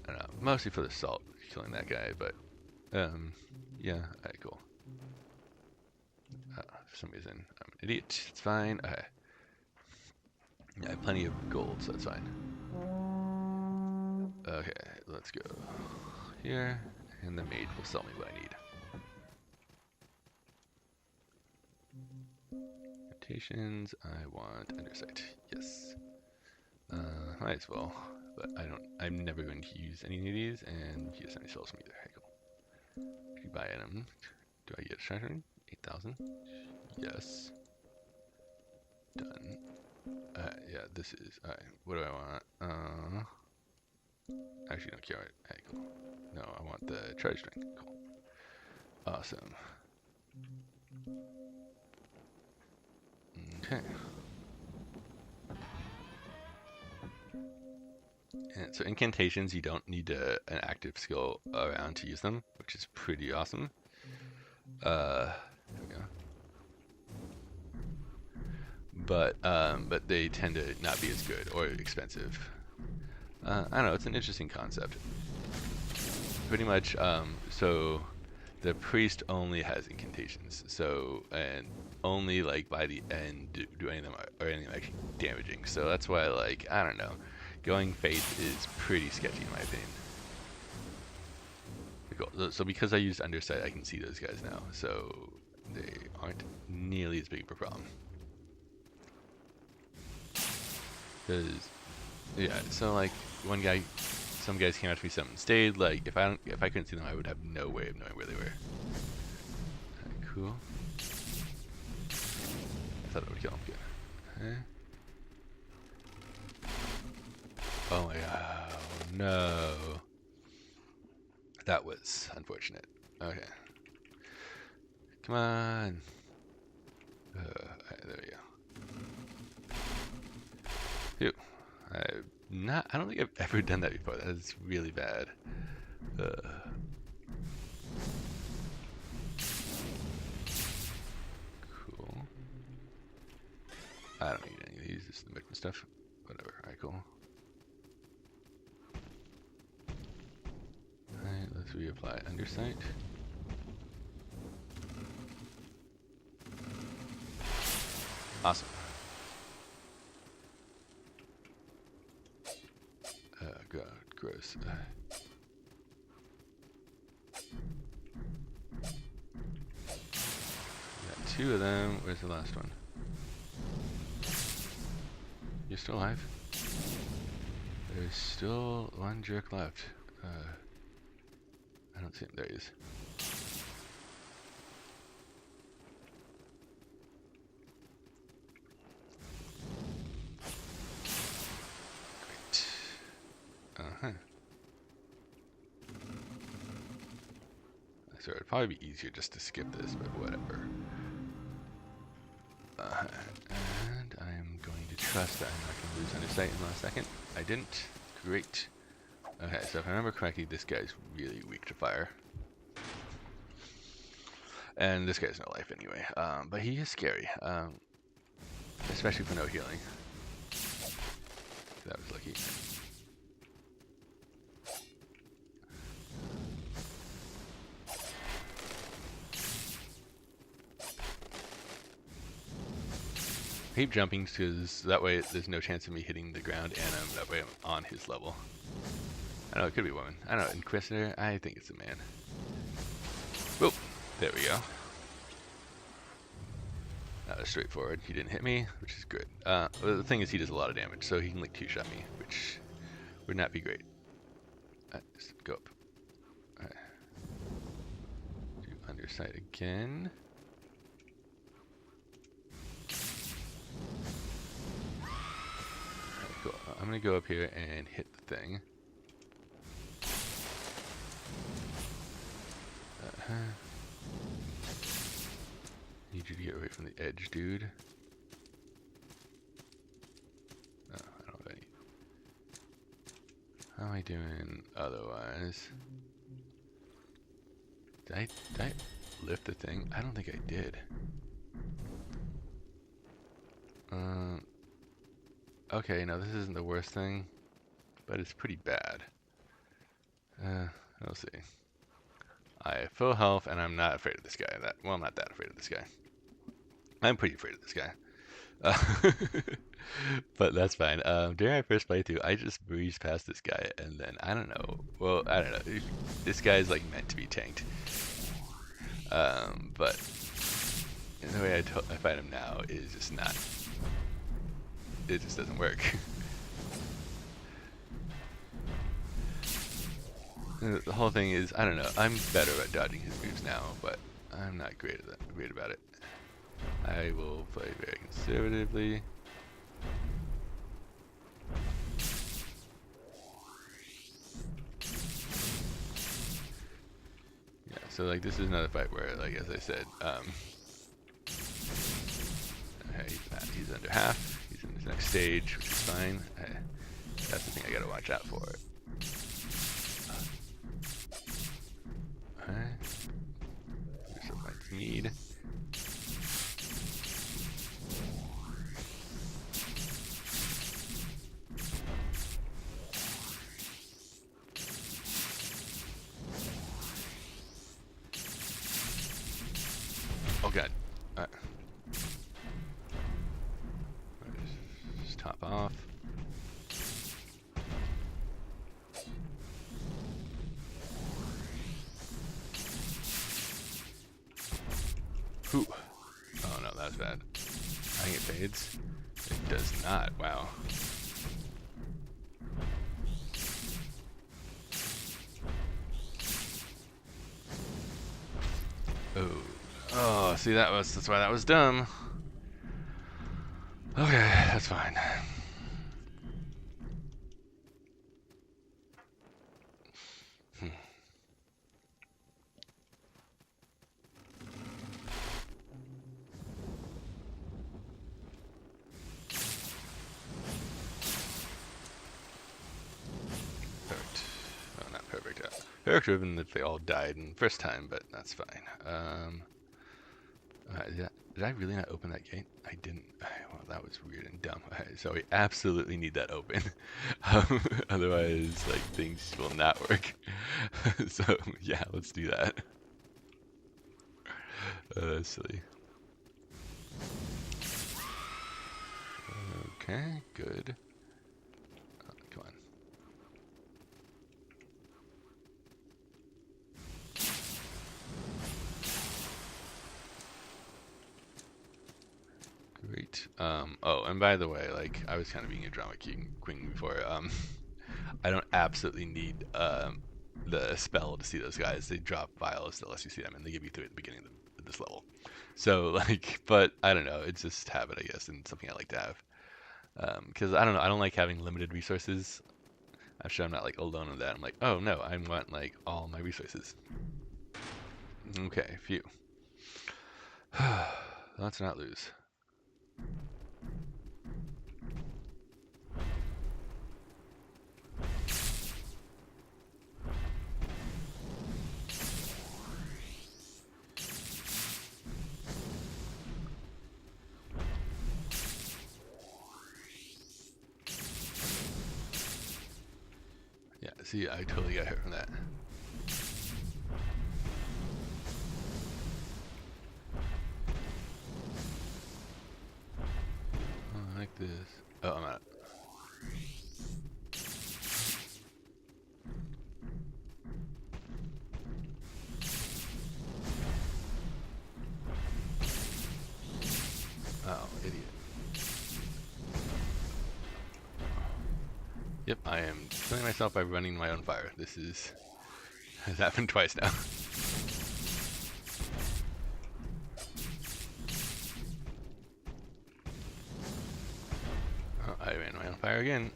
I don't know, mostly for the salt, killing that guy, but yeah, alright, cool. For some reason, I'm an idiot. It's fine. Okay. Yeah, I have plenty of gold, so that's fine. Okay, let's go here, and the maid will sell me what I need. Mutations, I want Undersight. Yes. Might as well, but I'm never going to use any of these, and he doesn't sell them either. Hey, cool. If you buy item, do I get a treasure? 8,000? Yes. Done. Yeah, this is, what do I want? Actually don't care. Hey, cool. No, I want the treasure string. Cool. Awesome. Okay. And so incantations, you don't need an active skill around to use them, which is pretty awesome. There we go. But they tend to not be as good or expensive. I don't know. It's an interesting concept. Pretty much. So the priest only has incantations. So and only like by the end do any of them are anything like damaging. So that's why like I don't know. Going faith is pretty sketchy in my opinion. Cool. So because I used Undersight, I can see those guys now. So they aren't nearly as big of a problem. Cause yeah, so like some guys came after me, some stayed. Like if I couldn't see them, I would have no way of knowing where they were. Right, cool. I thought it would kill him. Good. Oh my god, no. That was unfortunate. Okay. Come on. Right, there we go. Phew. I don't think I've ever done that before. That is really bad. Cool. I don't need any of these. This is the mission stuff. Whatever. Alright, cool. Alright, let's reapply Undersight. Awesome. God, gross. Got 2 of them. Where's the last one? You're still alive? There's still 1 jerk left. I don't see him. There he is. Great. So it'd probably be easier just to skip this, but whatever. And I'm going to trust that I'm not going to lose Undersight in the last second. I didn't. Great. Okay, so if I remember correctly, this guy's really weak to fire. And this guy's no life anyway. But he is scary. Especially for no healing. That was lucky. hate jumping because that way there's no chance of me hitting the ground, and that way I'm on his level. I know it could be a woman. I don't know, Inquisitor. I think it's a man. Whoop! There we go. That was straightforward. He didn't hit me, which is good. Well, the thing is, he does a lot of damage, so he can like two-shot me, which would not be great. Just go up. Alright. Do underside again. Alright, cool. I'm gonna go up here and hit the thing. Need you to get away from the edge, dude. Oh, I don't have any. How am I doing otherwise? Did I lift the thing? I don't think I did. Okay, no, this isn't the worst thing, but it's pretty bad. We'll see. I have full health, and I'm not afraid of this guy. Well, I'm not that afraid of this guy. I'm pretty afraid of this guy. But that's fine. During my first playthrough, I just breezed past this guy, and then, I don't know. Well, I don't know. This guy's, like, meant to be tanked. But the way I fight him now is just not... It just doesn't work. The whole thing is, I don't know, I'm better at dodging his moves now, but I'm not great about it. I will play very conservatively. Yeah, so like this is another fight where, like as I said, okay, he's under half. He's in his next stage, which is fine. That's the thing I gotta watch out for. There's what I need. Oh god. Alright. Just top off. Ooh. Oh no, that's bad. I think it fades. It does not. Wow. Oh. Oh, see that's why that was dumb. Okay, that's fine. Perfect. Oh, not perfect. Perfect would have been if they all died in the first time, but that's fine. Did I really not open that gate? I didn't. Well, that was weird and dumb. So we absolutely need that open. Otherwise, like, things will not work. So, yeah, let's do that. That's silly. Okay, good. Come on. Great. Oh, and by the way, like, I was kind of being a drama queen before. I don't absolutely need the spell to see those guys. They drop vials that lets you see them, and they give you 3 at the beginning of this level. So, like, but I don't know. It's just habit, I guess, and something I like to have. Because I don't know. I don't like having limited resources. I'm sure I'm not like alone in that. I'm like, oh no, I want like all my resources. Okay, phew. Let's not lose. Yeah, see, I totally got hurt from that. this. Oh, I'm out. Oh, idiot. Yep, I am killing myself by running my own fire. This has happened twice now. Oh, I ran my own fire again.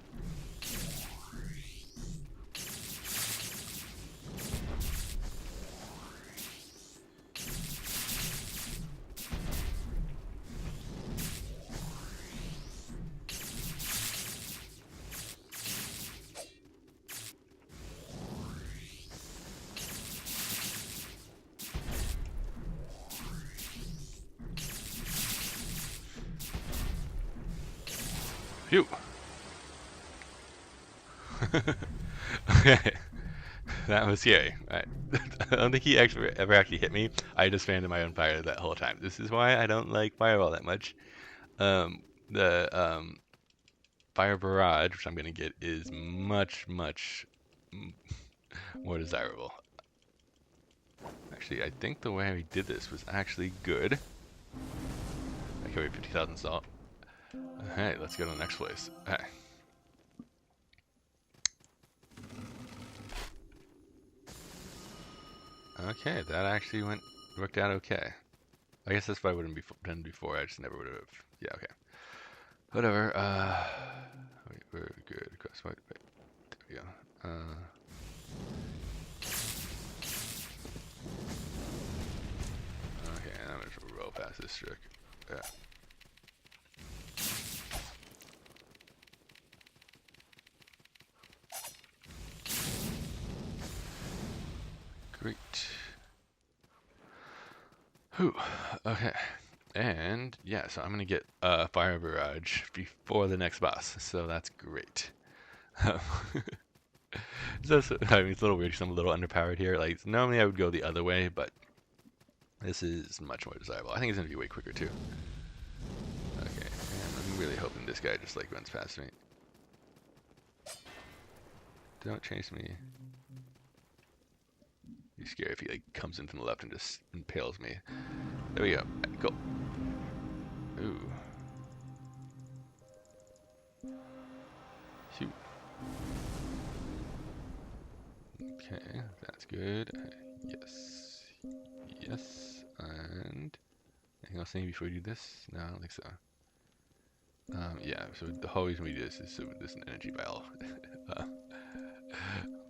Phew. Okay. That was scary. I don't think he ever actually hit me. I just fanned my own fire that whole time. This is why I don't like Fireball that much. The Fire Barrage, which I'm going to get, is much, much more desirable. Actually, I think the way we did this was actually good. I carried 50,000 salt. Hey, let's go to the next place. Hey. Okay, that actually worked out okay. I guess that's why I wouldn't be done before. I just never would have. Yeah, okay. Whatever. Wait, we're good. Wait, there we go. Okay, I'm gonna roll past this trick. Yeah. Great. Whew. Okay. And yeah, so I'm gonna get Fire Barrage before the next boss, so that's great. So, I mean, it's a little weird because I'm a little underpowered here. Like, normally I would go the other way, but this is much more desirable. I think it's gonna be way quicker too. Okay, and I'm really hoping this guy just like runs past me. Don't chase me. Be scary if he like comes in from the left and just impales me. There we go. Right, cool. Ooh. Shoot. Okay, that's good. Yes. Yes. And anything else before we do this? No, I don't think so. Yeah, so the whole reason we do this is so there's an energy vial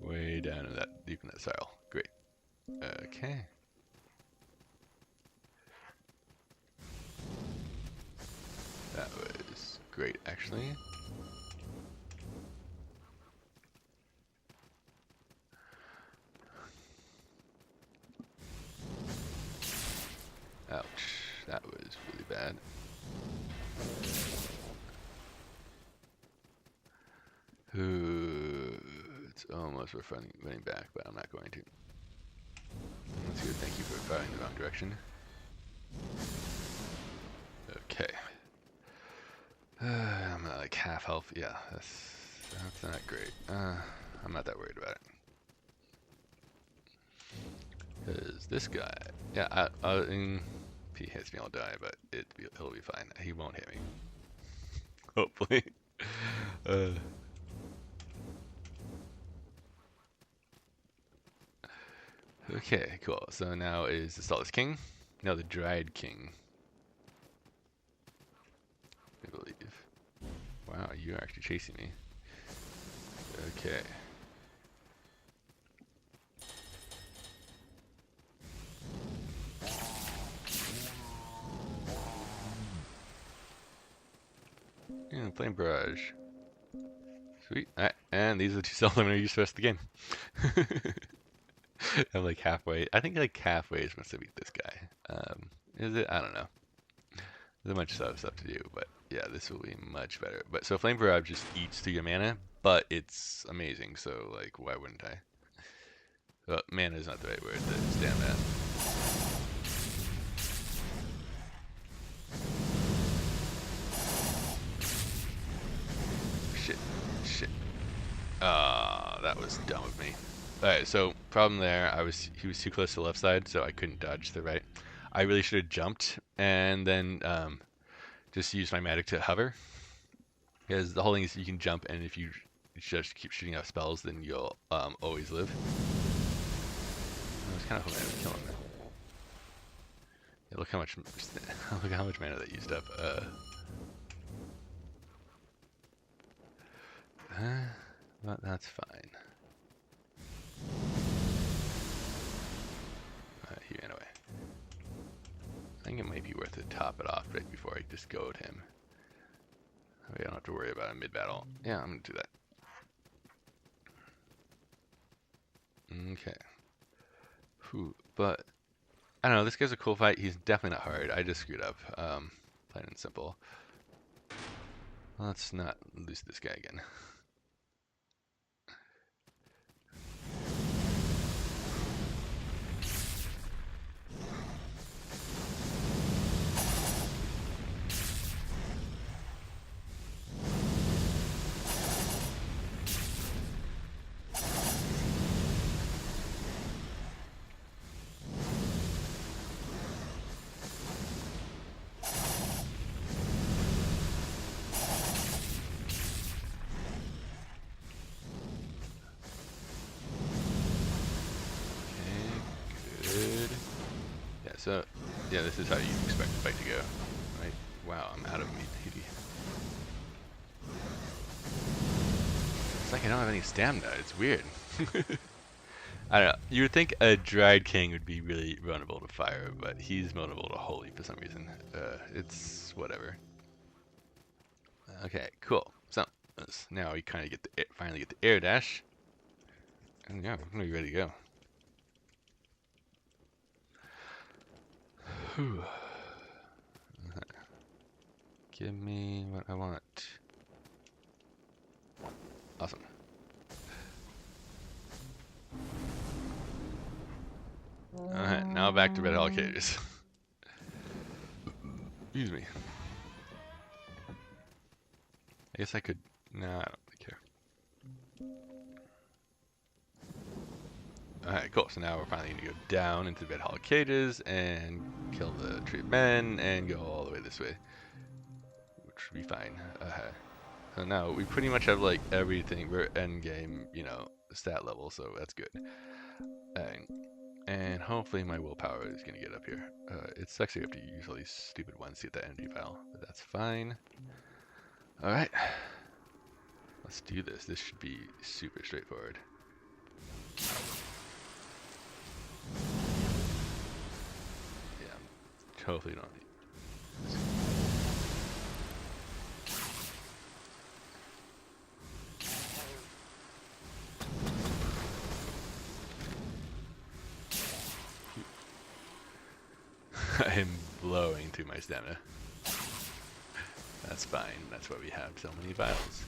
way down in that deep in that cell. Great. Okay. That was great, actually. Ouch. That was really bad. Ooh, it's almost worth running back, but I'm not going to. That's good. Thank you for firing the wrong direction. Okay. I'm at like half health. Yeah, that's not great. I'm not that worried about it. Because this guy, yeah, if he hits me, I'll die, but he'll be fine. He won't hit me. Hopefully. Okay, cool. So now is the Saltless King. No, the Dried King. I believe. Wow, you're actually chasing me. Okay. And Flame Barrage. Sweet. Alright, and these are the two cells I'm going to use for the rest of the game. I'm like halfway. I think like halfway is supposed to beat this guy. Is it? I don't know. There's a bunch of stuff to do, but yeah, this will be much better. But so Flame Barrage just eats through your mana, but it's amazing. So like, why wouldn't I? Well, mana is not the right word. The stamina. That was dumb of me. Alright, so problem there, he was too close to the left side, so I couldn't dodge to the right. I really should have jumped and then just used my magic to hover. Because the whole thing is you can jump, and if you just keep shooting out spells, then you'll always live. I was kind of hoping I would kill him. Yeah, look how much mana that used up. But that's fine. Here anyway. I think it might be worth it to top it off right before I just go at him. I don't have to worry about a mid-battle. Yeah, I'm gonna do that. Okay. Whew, but I don't know. This guy's a cool fight. He's definitely not hard. I just screwed up. Plain and simple. Let's not lose this guy again. So, yeah, this is how you expect the fight to go, right? Wow, I'm out of meat. It's like I don't have any stamina. It's weird. I don't know. You would think a Dryad King would be really vulnerable to fire, but he's vulnerable to holy for some reason. It's whatever. Okay, cool. So now we kind of get the finally get the air dash, and yeah, we're gonna be ready to go. Give me what I want. Awesome. Alright, now back to Red Hall Cages. Excuse me. I guess I could. No, I don't really care. Alright, cool. So now we're finally going to go down into the Red Hall Cages and kill the Tree of Men and go all the way this way. Which should be fine. So now we pretty much have like everything. We're endgame, you know, stat level, so that's good. And hopefully my willpower is going to get up here. It sucks you have to use all these stupid ones to get that energy vial, but that's fine. Alright. Let's do this. This should be super straightforward. Yeah, totally don't need. I'm blowing through my stamina. That's fine. That's why we have so many vials.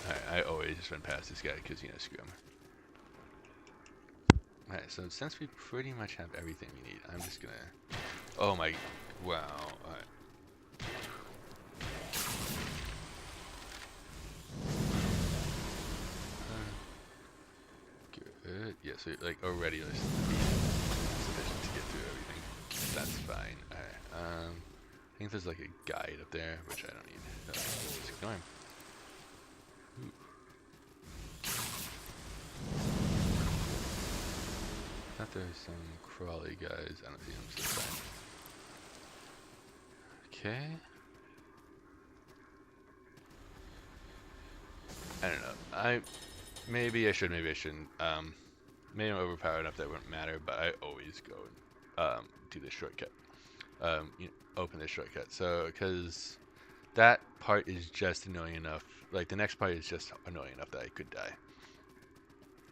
Alright, I always just run past this guy because, you know, screw him. Alright, so since we pretty much have everything we need, I'm just gonna... Oh my... Wow. Alright. Good. Yeah, so like already there's sufficient to get through everything. That's fine. Alright. I think there's like a guide up there, which I don't need. So just ignore him. Ooh. I thought there was some crawly guys. I don't see them, so it's fine. Okay. I don't know. Maybe I should, maybe I shouldn't. Maybe I'm overpowered enough that it wouldn't matter, but I always go and do this shortcut. You know, open this shortcut. So, because that part is just annoying enough. Like, the next part is just annoying enough that I could die.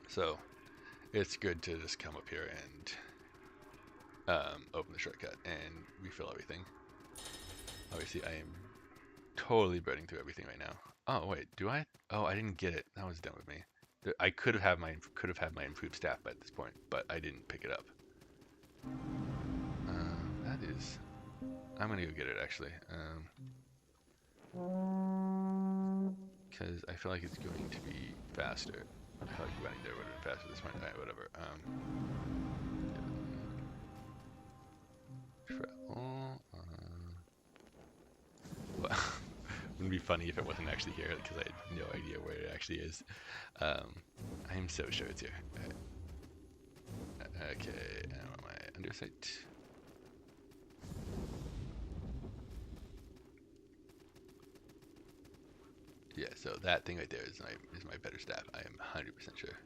So, it's good to just come up here and open the shortcut and refill everything. Obviously, I am totally burning through everything right now. Oh, wait, do I? Oh, I didn't get it. That was dumb of me. I could have had my improved staff by this point, but I didn't pick it up. That is... I'm gonna go get it, actually. because I feel like it's going to be faster. I feel like running there would have been faster this point. Alright, whatever. Travel. Well, it wouldn't be funny if it wasn't actually here, because I had no idea where it actually is. I'm so sure it's here. Okay, and I want my undersight. Yeah, so that thing right there is my better staff. I am 100% sure.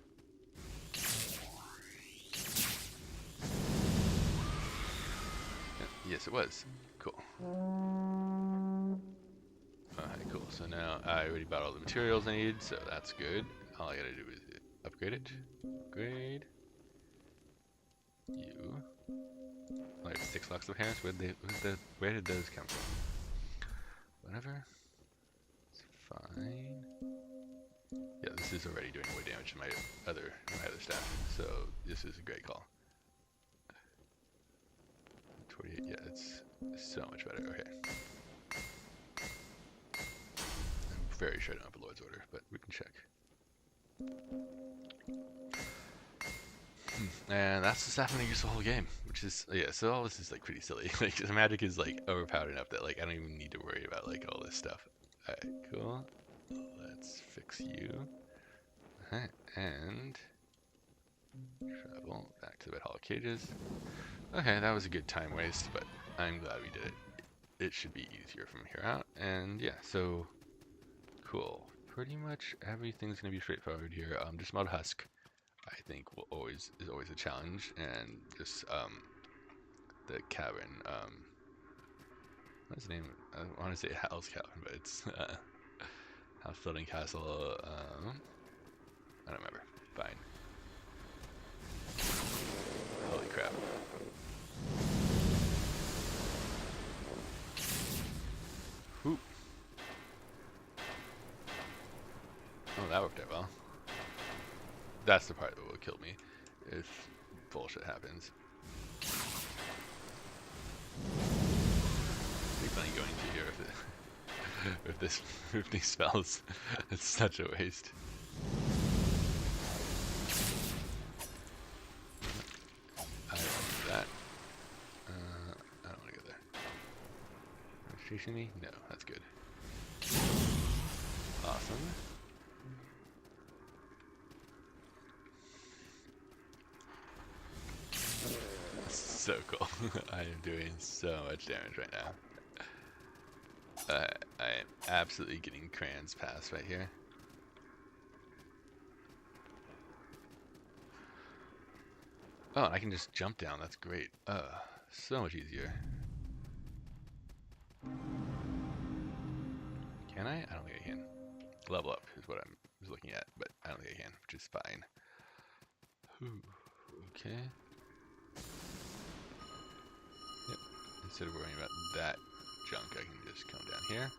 Yes, it was. Cool. Alright, cool. So now I already bought all the materials I need, so that's good. All I gotta do is upgrade it. Upgrade. You. Like 6 locks of hairs? Where did those come from? Whatever. It's fine. Yeah, this is already doing more damage to my other staff, so this is a great call. 28, yeah, it's so much better. Okay. I'm very sure I don't have a Lord's Order, but we can check. And that's the staff I'm gonna use the whole game, which is, yeah, so all this is like pretty silly. Like, the magic is like overpowered enough that like I don't even need to worry about like all this stuff. Alright, cool. Let's fix you. And travel back to the Red Hall Cages. Okay, that was a good time waste, but I'm glad we did it. It should be easier from here out. And yeah, so cool. Pretty much everything's gonna be straightforward here. Just Mud Husk, I think is always a challenge, and just the cavern. What's the name? I want to say Hal's Cavern, but it's Hal's Floating Castle. I don't remember. Fine. Holy crap. Whoop. Oh, that worked out well. That's the part that will kill me if bullshit happens. It'd be funny going to here if these spells. It's such a waste. I don't want to do that. I don't want to go there. Are you chasing me? No, that's good. Awesome. So cool. I am doing so much damage right now. I am absolutely getting Cran's Pass right here. Oh, and I can just jump down. That's great. So much easier. Can I? I don't think I can. Level up is what I was looking at, but I don't think I can, which is fine. Whew. Okay. Yep. Instead of worrying about that junk, I can just come down here.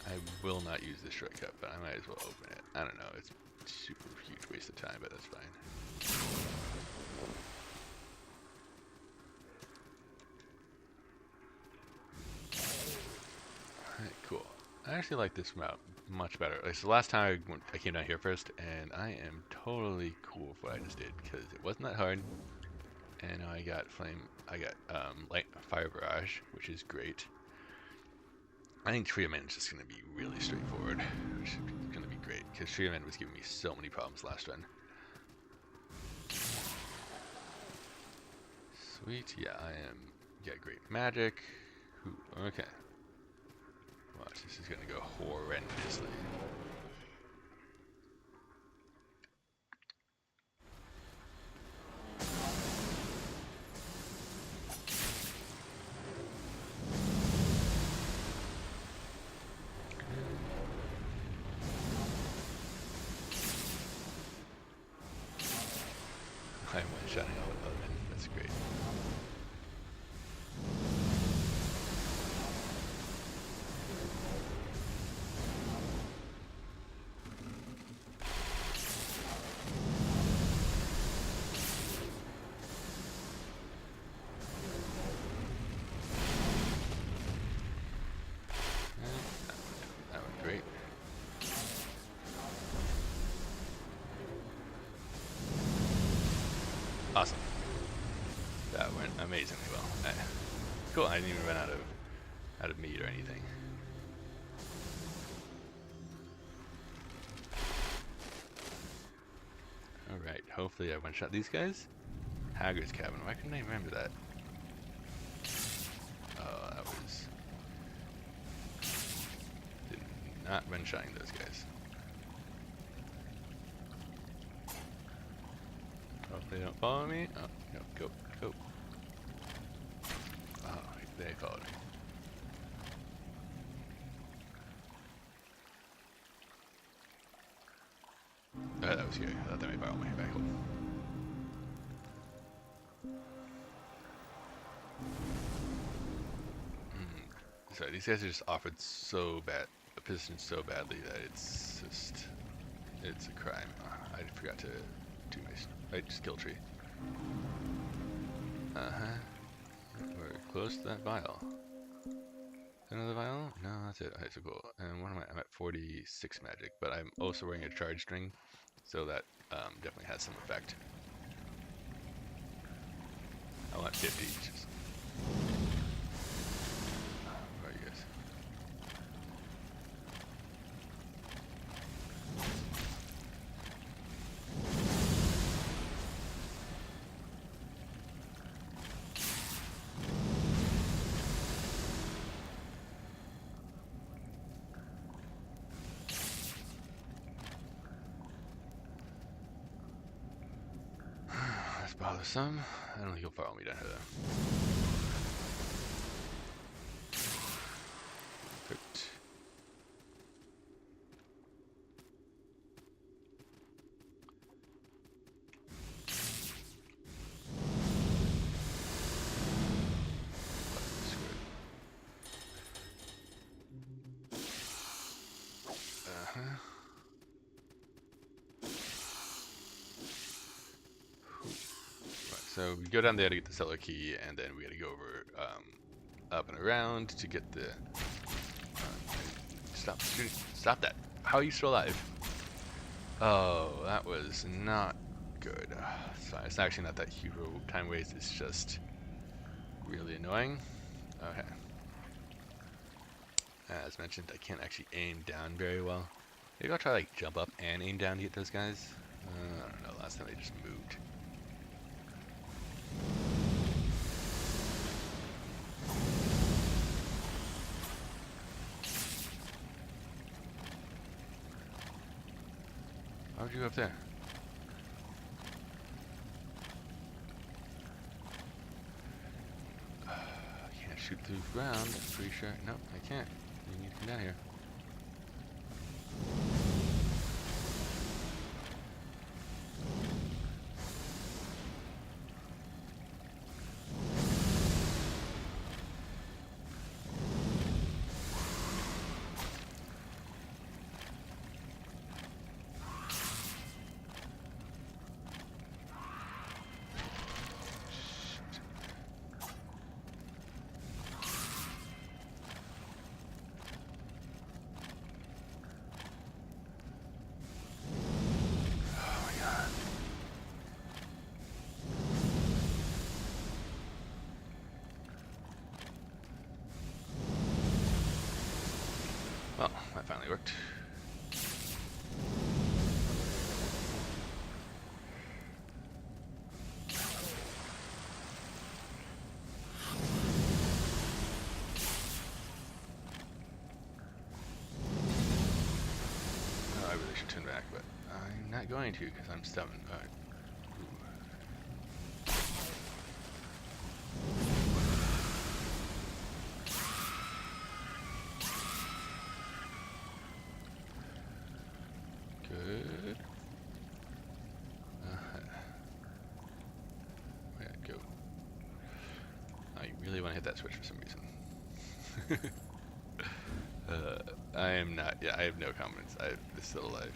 I will not use this shortcut, but I might as well open it. I don't know, it's a super huge waste of time, but that's fine. Alright, cool. I actually like this route much better. Like, so the last time I came down here first, and I am totally cool with what I just did, because it wasn't that hard. And now I got light fire barrage, which is great. I think Tree of Men is just going to be really straightforward, which is going to be great, because Tree of Men was giving me so many problems last run. Sweet, yeah, great magic. Ooh, okay. Watch, this is going to go horrendously. I'm one-shotting all of them, that's great. Awesome. That went amazingly well. Cool. I didn't even run out of meat or anything. All right. Hopefully I one-shot these guys. Haggard's cabin. Why couldn't I remember that? Oh, that was... Did not one-shotting those guys. Hopefully they don't follow me. Oh, no, go, go. Oh, they followed me. That was scary. I thought they might follow me. Back home. Sorry, these guys are just offered so bad, a position so badly that it's just, it's a crime. I forgot to do my skill tree. We're close to that vial. Another vial? No, that's it. Okay, so cool. And what am I? I'm at 46 magic, but I'm also wearing a charge string, so that definitely has some effect. I want 50 each. Where are you guys? That's bothersome. I don't think he'll follow me down here though. Perfect. So we go down there to get the cellar key, and then we gotta go over up and around to get the... stop shooting. Stop that. How are you still alive? Oh, that was not good. Sorry, it's actually not that huge time waste, it's just really annoying. Okay. As mentioned, I can't actually aim down very well. Maybe I'll try like jump up and aim down to get those guys. I don't know, last time they just moved. How would you go up there? I can't shoot through the ground, I'm pretty sure. No, I can't. You need to come down here. Well, that finally worked. Oh, I really should turn back, but I'm not going to because I'm stubborn. Alright. Good. Where'd it go? I really want to hit that switch for some reason. I am not. Yeah, I have no confidence. This is still alive.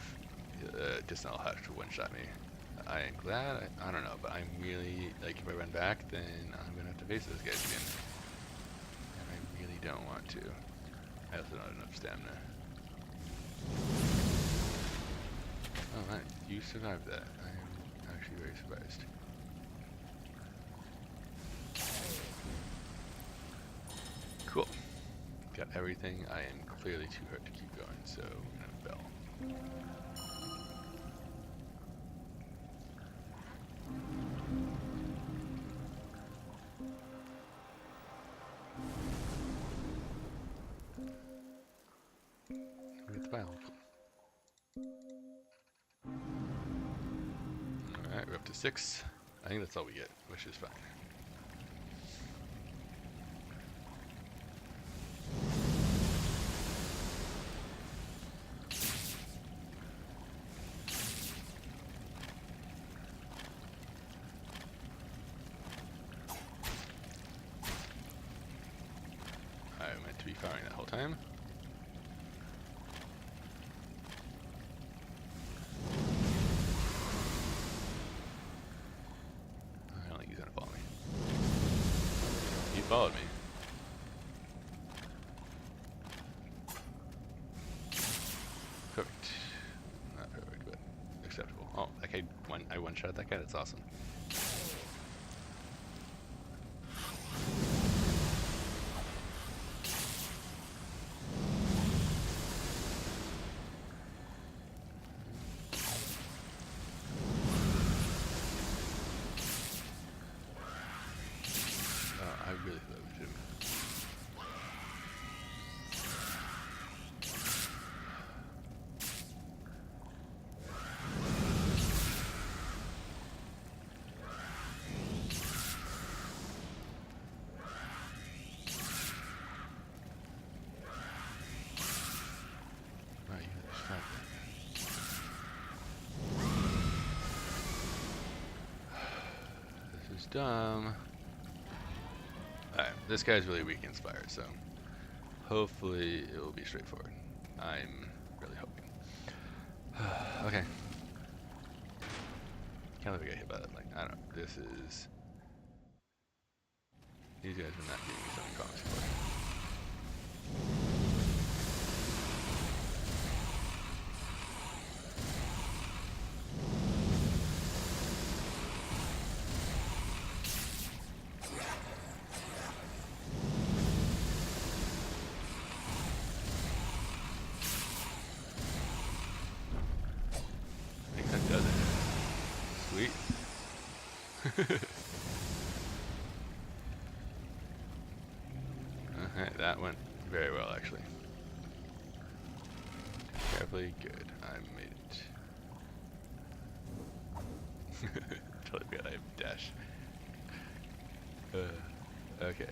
Just not have to one-shot me. I am glad. I don't know, but I'm really like if I run back, then I'm gonna have to face those guys again, and I really don't want to. I also don't have enough stamina. Oh, man, you survived that. I am actually very surprised. Cool. Got everything. I am clearly too hurt to keep going, so we're gonna bell. Get the bell. Alright, we're up to 6. I think that's all we get, which is fine. I meant to be firing that whole time. I don't think he's gonna follow me. He followed me. Perfect. Not perfect, but acceptable. Oh, okay, I one-shot that guy. That's awesome. I really thought we should. This is dumb. Alright, this guy's really weak inspired, so hopefully it will be straightforward. I'm really hoping. Okay. Can't believe I got hit by that thing. I don't know. This is... These guys are not giving me something comics for. I think that does it. Sweet. Okay, that went very well actually. Carefully, good. I made it. Totally forgot I have dash. Okay.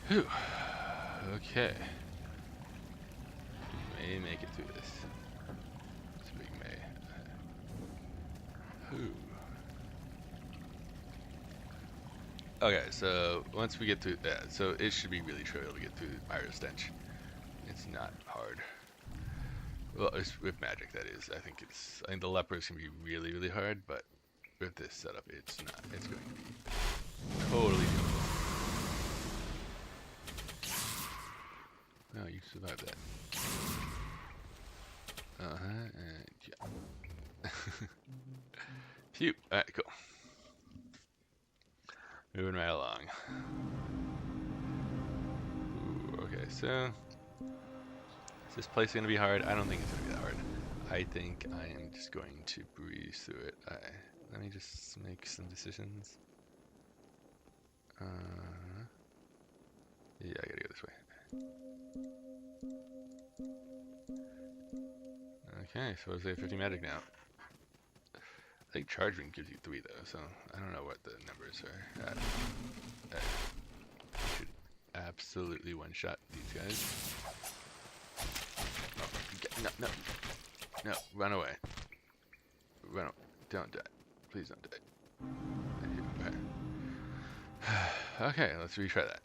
Whew. Okay. May make it through this. It's a big May. Whew. Okay, so once we get through that, so it should be really trivial to get through Iris Stench. It's not hard. Well, it's with magic, that is. I think the lepers can be really, really hard, but with this setup, it's not. It's going to be totally doable. No, you survived that. And yeah. Phew. Alright, cool. Moving right along. Ooh, okay, so is this place gonna be hard? I don't think it's gonna be that hard. I think I am just going to breeze through it. Let me just make some decisions. Yeah, I gotta go this way. Okay, so it's a 50 magic now. I think charge ring gives you 3 though, so I don't know what the numbers are at. Should absolutely one-shot these guys. Oh, no, no, run away. Run away. Don't die. Please don't die. Okay, let's retry that.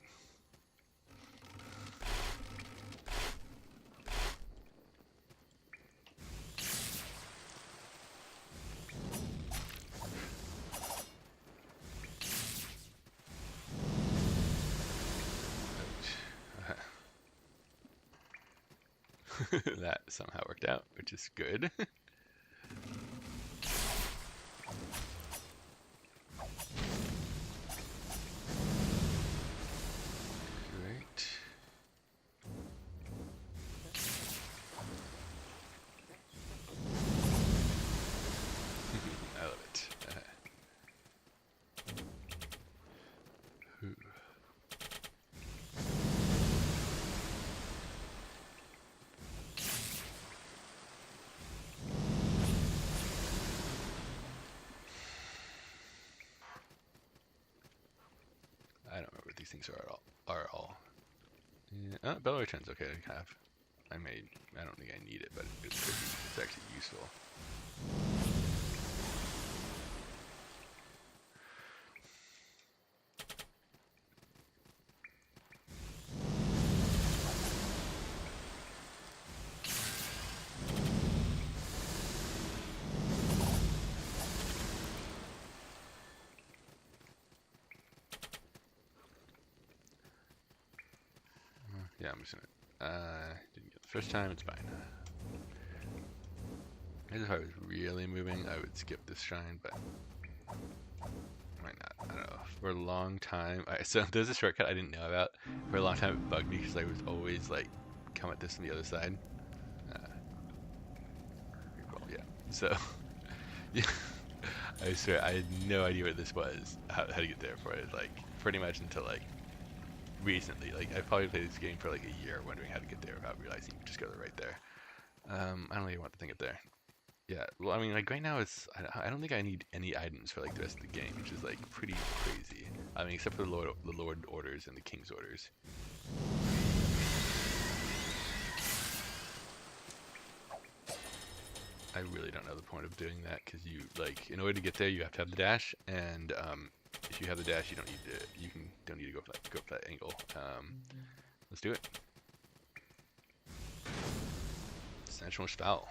That somehow worked out, which is good. Great. I love it. I don't remember what these things are at all. Yeah, Bellow return's okay to have. I don't think I need it, but it's actually useful. Yeah, I'm just gonna, didn't get it the first time, it's fine. If I was really moving, I would skip this shrine, but might not. I don't know. For a long time, so there's a shortcut I didn't know about. For a long time, it bugged me because I was always like, come at this from the other side. Well, yeah. So, yeah. I swear, I had no idea what this was, how to get there for it. Like, pretty much until like recently. Like, I probably played this game for like a year, wondering how to get there without realizing you just go right there. I don't even want to think it there. Yeah, well, I mean, like, right now it's, I don't think I need any items for, like, the rest of the game, which is, like, pretty crazy. I mean, except for the Lord orders and the King's orders. I really don't know the point of doing that, because you, like, in order to get there, you have to have the dash, and, if you have the dash, you don't need to go for that angle. Let's do it. Central Spell.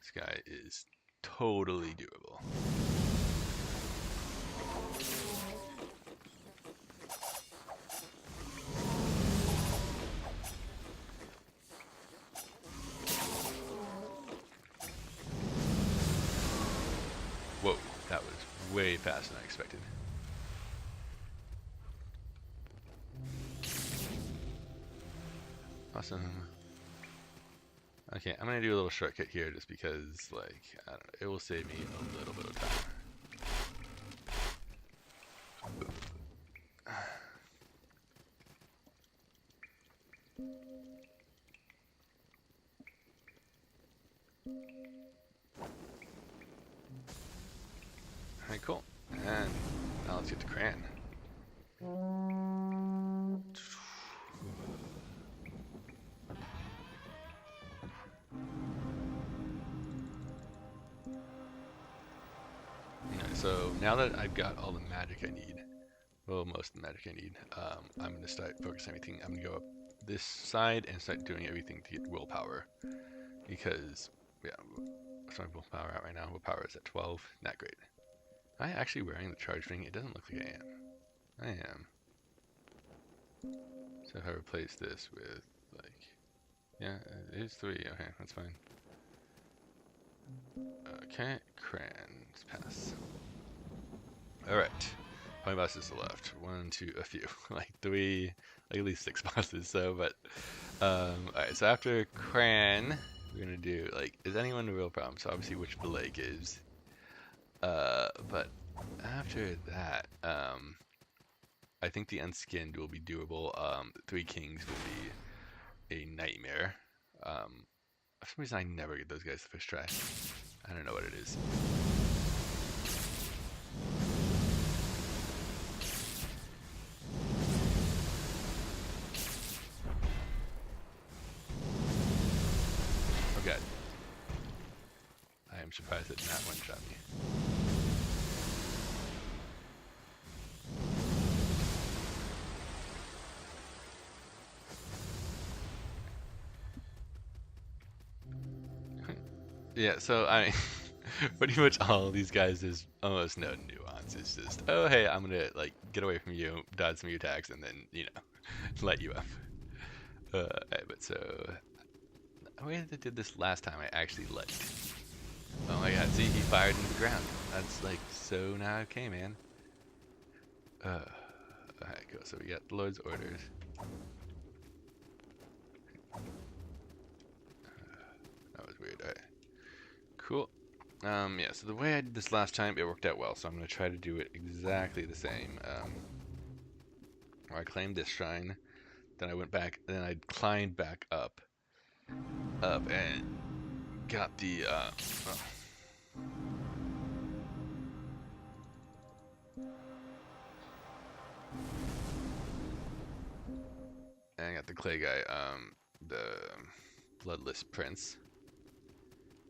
This guy is totally doable. Whoa, that was way faster than I expected. Awesome. Okay, I'm gonna do a little shortcut here just because, like, I don't know, it will save me a little bit of time. Alright, cool. And now let's get to Cran. So now that I've got all the magic I need, well, most of the magic I need, I'm going to start focusing everything. I'm going to go up this side and start doing everything to get willpower. Because, yeah, what's my willpower at right now? Willpower is at 12. Not great. Am I actually wearing the charge ring? It doesn't look like I am. I am. So if I replace this with, like, yeah, it is 3. Okay, that's fine. Okay, Cran's pass. Alright. How many bosses are left? 1, 2, a few. Like 3, like at least 6 bosses, so, but, alright, so after Cran, we're gonna do, like, is anyone a real problem? So obviously which Blake is. But after that, I think the Unskinned will be doable. 3 Kings will be a nightmare. For some reason I never get those guys the first try. I don't know what it is. I'm surprised it not one-shot me. Yeah, so I mean, pretty much all of these guys, there's almost no nuance. It's just, oh hey, I'm gonna like get away from you, dodge some of your attacks, and then let you up. Right, but so the way that I did this last time, I actually liked. Oh my god, see, he fired into the ground. That's like so not okay, man. Alright, cool. So we got the Lord's orders. That was weird. Alright. Cool. Yeah, so the way I did this last time, it worked out well, so I'm going to try to do it exactly the same. Where I claimed this shrine, then I went back, and then I climbed back up, and got the, and I got the clay guy, the Bloodless Prince.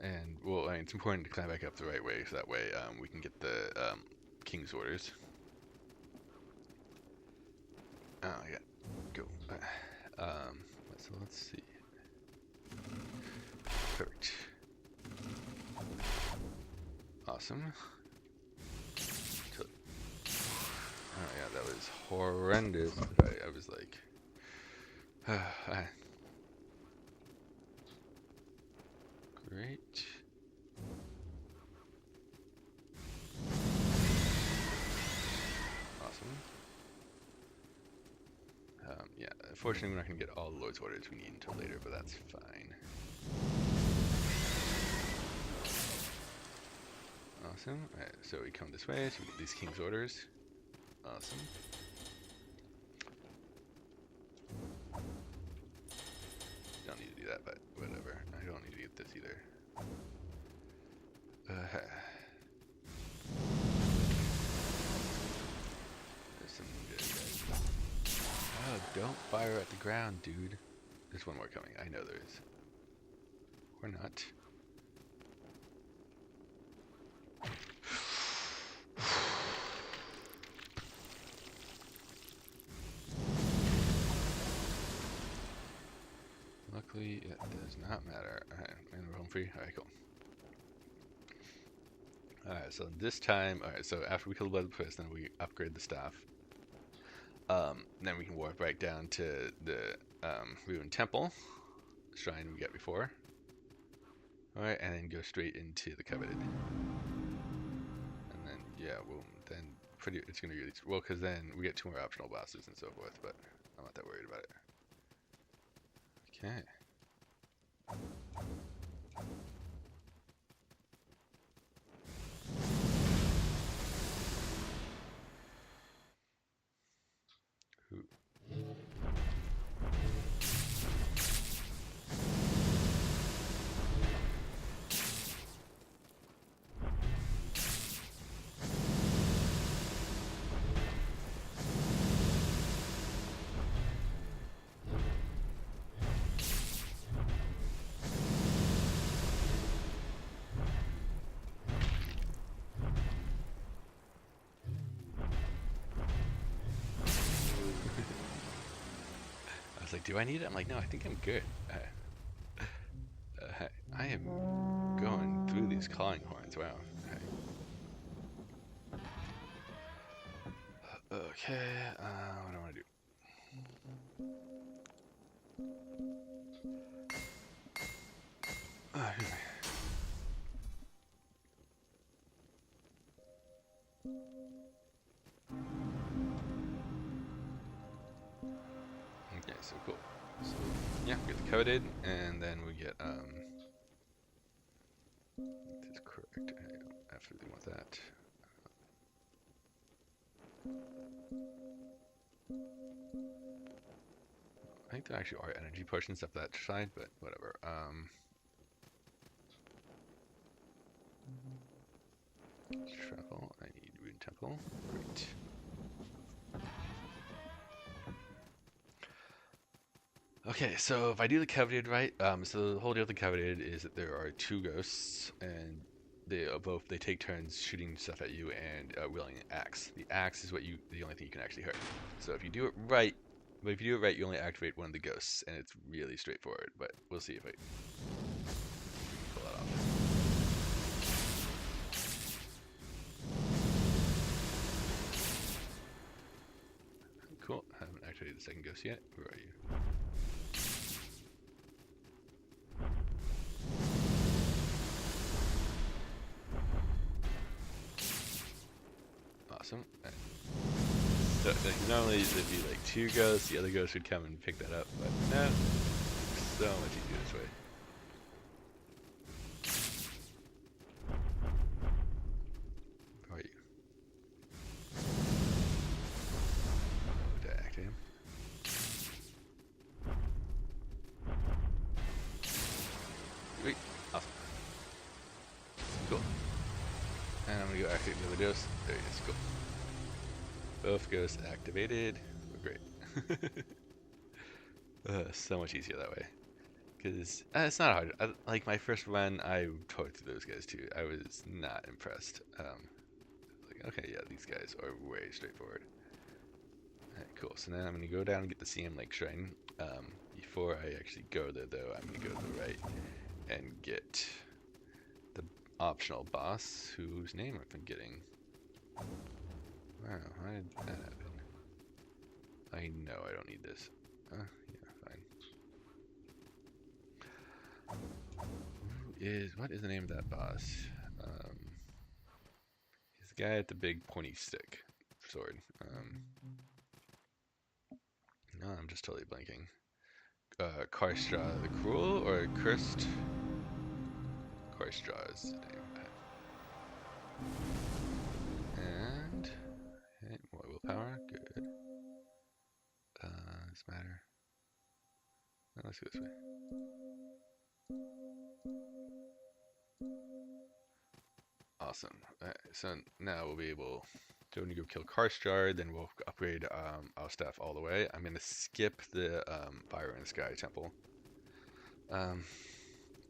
And, well, I mean, it's important to climb back up the right way, so that way we can get the King's orders. Oh, yeah. Go. So let's see. Perfect. Awesome. Oh, yeah, that was horrendous. I was like... Great. Awesome. Yeah, unfortunately we're not going to get all the Lord's orders we need until later, but that's fine. Awesome. Alright, so we come this way, so we get these King's orders. Awesome. Don't need to do that, but whatever. I don't need to get this either. There's some good guys. Oh, don't fire at the ground, dude. There's one more coming. I know there is. Or not. Luckily, it does not matter. Alright, and we're home free. Alright, cool. Alright, so this time, alright, so after we kill the Blood Prince, then we upgrade the staff. Then we can warp right down to the Ruined Temple, the shrine we got before. Alright, and then go straight into the Coveted. And then, yeah, well, then it's going to be really, well, because then we get 2 more optional bosses and so forth, but I'm not that worried about it. Okay. I was like, do I need it? I'm like, no, I think I'm good. I am going through these clawing horns. Wow. Okay, what do I want to do? Excuse me. Okay, so cool. So yeah, we get the Coveted, and then we get that's correct. I don't absolutely want that. I think there actually are energy potions up that side, but whatever. Travel. I need Ruined Temple. Great. Okay, so if I do the Coveted right, so the whole deal with the Coveted is that there are 2 ghosts, and they take turns shooting stuff at you and wielding an axe. The axe is the only thing you can actually hurt. So if you do it right, you only activate one of the ghosts, and it's really straightforward. But we'll see if I pull that off. Cool. Haven't activated the second ghost yet. Where are you? Awesome. Right. So like, normally there'd be like 2 ghosts, the other ghost would come and pick that up, but no, so much easier this way. Where are you? Oh, did I activate him? Sweet. Awesome. Cool. And I'm gonna go activate the other ghost. There he is. Cool. Both ghosts activated. We're great. So much easier that way. Because it's not hard. Like my first run, I tore through those guys too. I was not impressed. Like, okay, yeah, these guys are way straightforward. Alright, cool. So now I'm going to go down and get the CM Lake Shrine. Before I actually go there, though, I'm going to go to the right and get the optional boss, whose name I'm forgetting. Wow, how did that happen? I know I don't need this. Yeah, fine. What is the name of that boss? He's the guy at the big pointy stick sword. No, I'm just totally blanking. Karstra the Cruel or Cursed? Karstra is the name. And more willpower, good. Does it matter? No, let's go this way. Awesome. Alright, so now we'll be able to, when you go kill Karstjar, then we'll upgrade our staff all the way. I'm gonna skip the Fire in the Sky temple.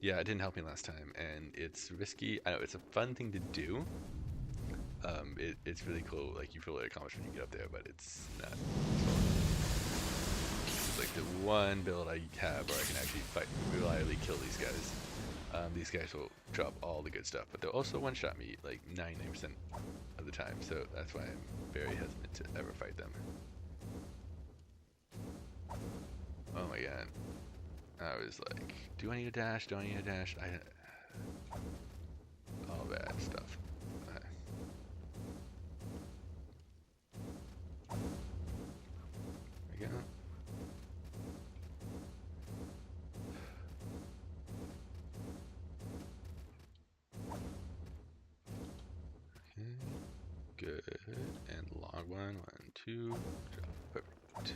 Yeah, it didn't help me last time, and it's risky. I know it's a fun thing to do. It's really cool. Like you feel really accomplished when you get up there, but it's not. It's like the one build I have where I can actually fight reliably kill these guys. These guys will drop all the good stuff, but they'll also one-shot me like 99% of the time, so that's why I'm very hesitant to ever fight them. Oh my god. I was like, do I need a dash? Do I need a dash? All bad stuff. Okay. There we go. Good. And log 1, 2, drop. Perfect.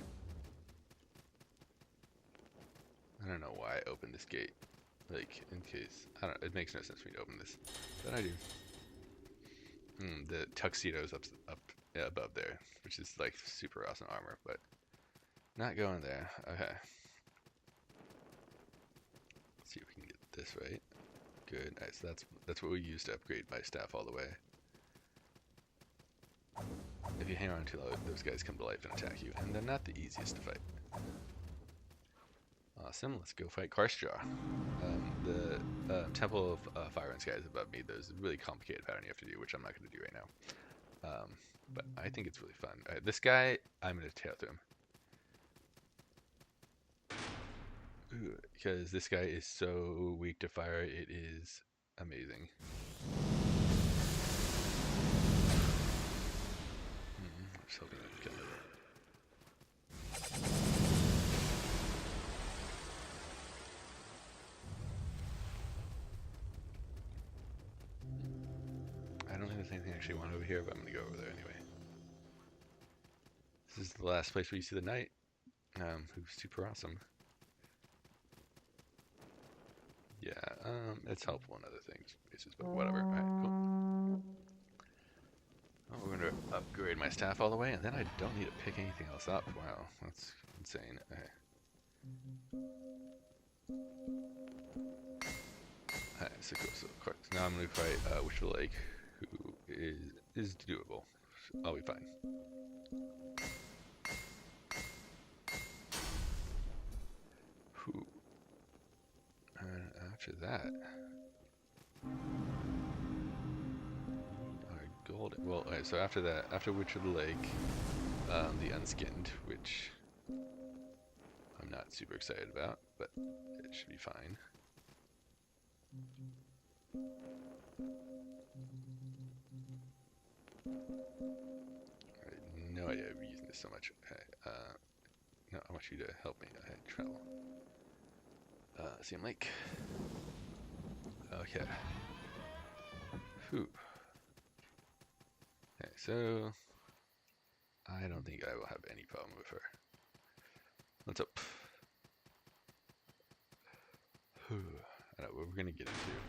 I don't know why I opened this gate. Like, in case. I don't. It makes no sense for me to open this. But I do. The tuxedo's up above there, which is like super awesome armor, but not going there. Okay. Let's see if we can get this right. Good. Nice. That's what we use to upgrade my staff all the way. If you hang on too long, those guys come to life and attack you, and they're not the easiest to fight. Awesome, let's go fight Karstjar. The Temple of Fire and Sky is above me. There's a really complicated pattern you have to do, which I'm not going to do right now. But I think it's really fun. This guy, I'm going to tail through him. Because this guy is so weak to fire, it is amazing. I'm just hoping I can kill it. I don't think there's anything I actually want over here, but I'm going to go over there anyway. This is the last place where you see the knight, who's super awesome. Yeah, it's helpful in other things, but whatever. Alright, cool. Oh, we're going to upgrade my staff all the way, and then I don't need to pick anything else up. Wow, that's insane. Okay. Alright, so cool. So of course, now I'm gonna fight Witchful Lake, who is doable. So I'll be fine. Whew. And after that, our golden. Well, alright, so after that, after Witch of the Lake, the Unskinned, which I'm not super excited about, but it should be fine. I had no idea I'd be using this so much. Okay, no, I want you to help me. I had trouble. Seem like. Okay. Whew. Okay, so I don't think I will have any problem with her. What's up? Whew. I know what we're gonna get into.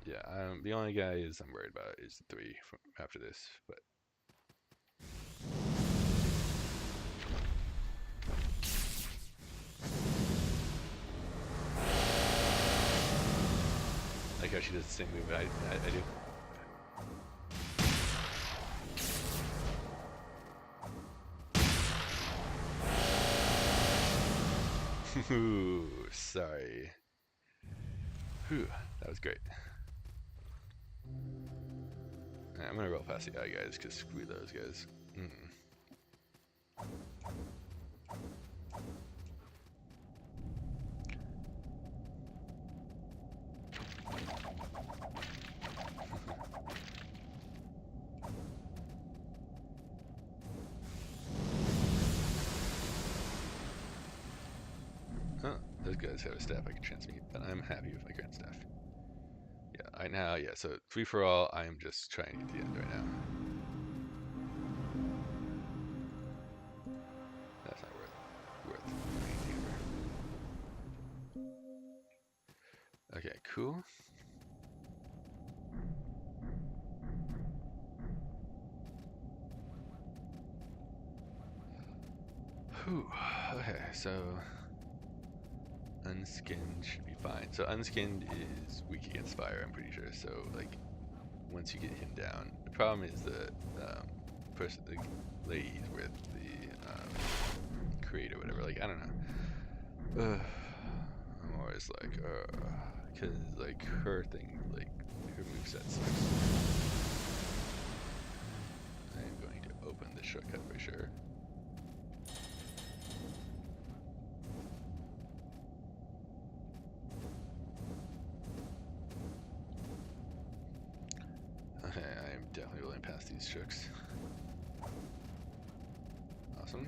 Yeah, the only guys I'm worried about is the 3 from after this, but. I like how she does the same move I do. Ooh, sorry. Whew, that was great. I'm gonna roll past the eye guys, because screw those guys. Huh, those guys have a staff I can transmute, but I'm happy with my current staff. Yeah, so free for all, I am just trying to get to the end right now. That's not worth anything ever. Okay, cool. Whew. Okay, so Unskinned should be fine. So Unskinned is weak against fire, I'm pretty sure. So like, once you get him down, the problem is the person, the lady with the crate or whatever. Like I don't know. I'm always like, because like her thing, like her moveset sucks. I am going to open the shortcut for sure. Okay, I am definitely rolling past these shooks. Awesome.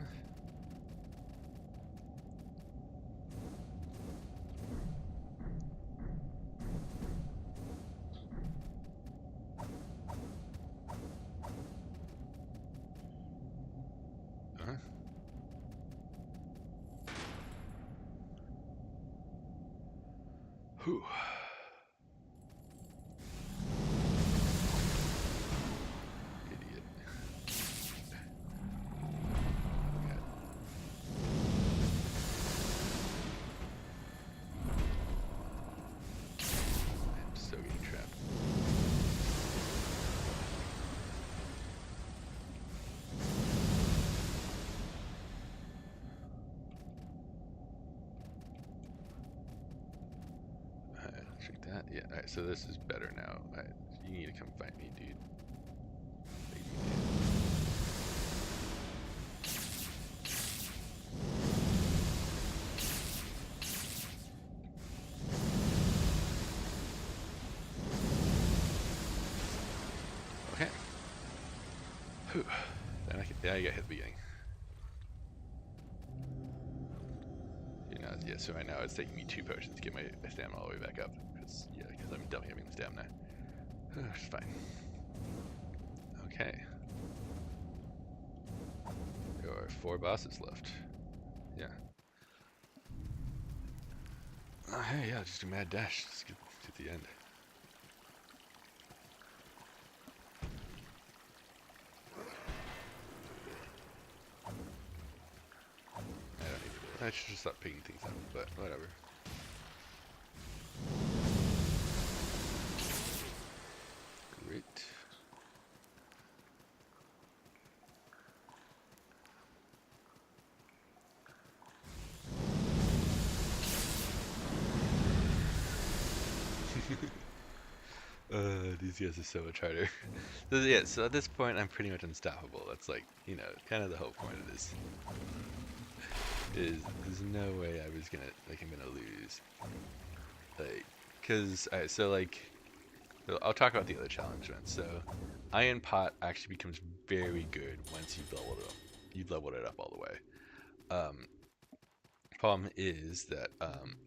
Whew. Idiot. I'm so getting trapped. Shoot that. Yeah, alright, so this is better now. You need to come fight me, dude. Okay. Whew. Then I got hit at the beginning. Yeah, so right now it's taking me 2 potions to get my stamina all the way back up. Because I'm dumping having the stamina. It's fine. Okay. There are 4 bosses left. Yeah. Oh, hey, yeah, just do mad dash. Just get to the end. I should just stop picking things up, but whatever. These guys are so much harder. So, yeah, so at this point, I'm pretty much unstoppable. That's like, you know, kind of the whole point of this. Is there's no way I was gonna, like, I'm gonna lose. Like, cause, alright, so like, I'll talk about the other challenge then. So, Iron Pot actually becomes very good once you've leveled it up. You've leveled it up all the way. Um, Problem is that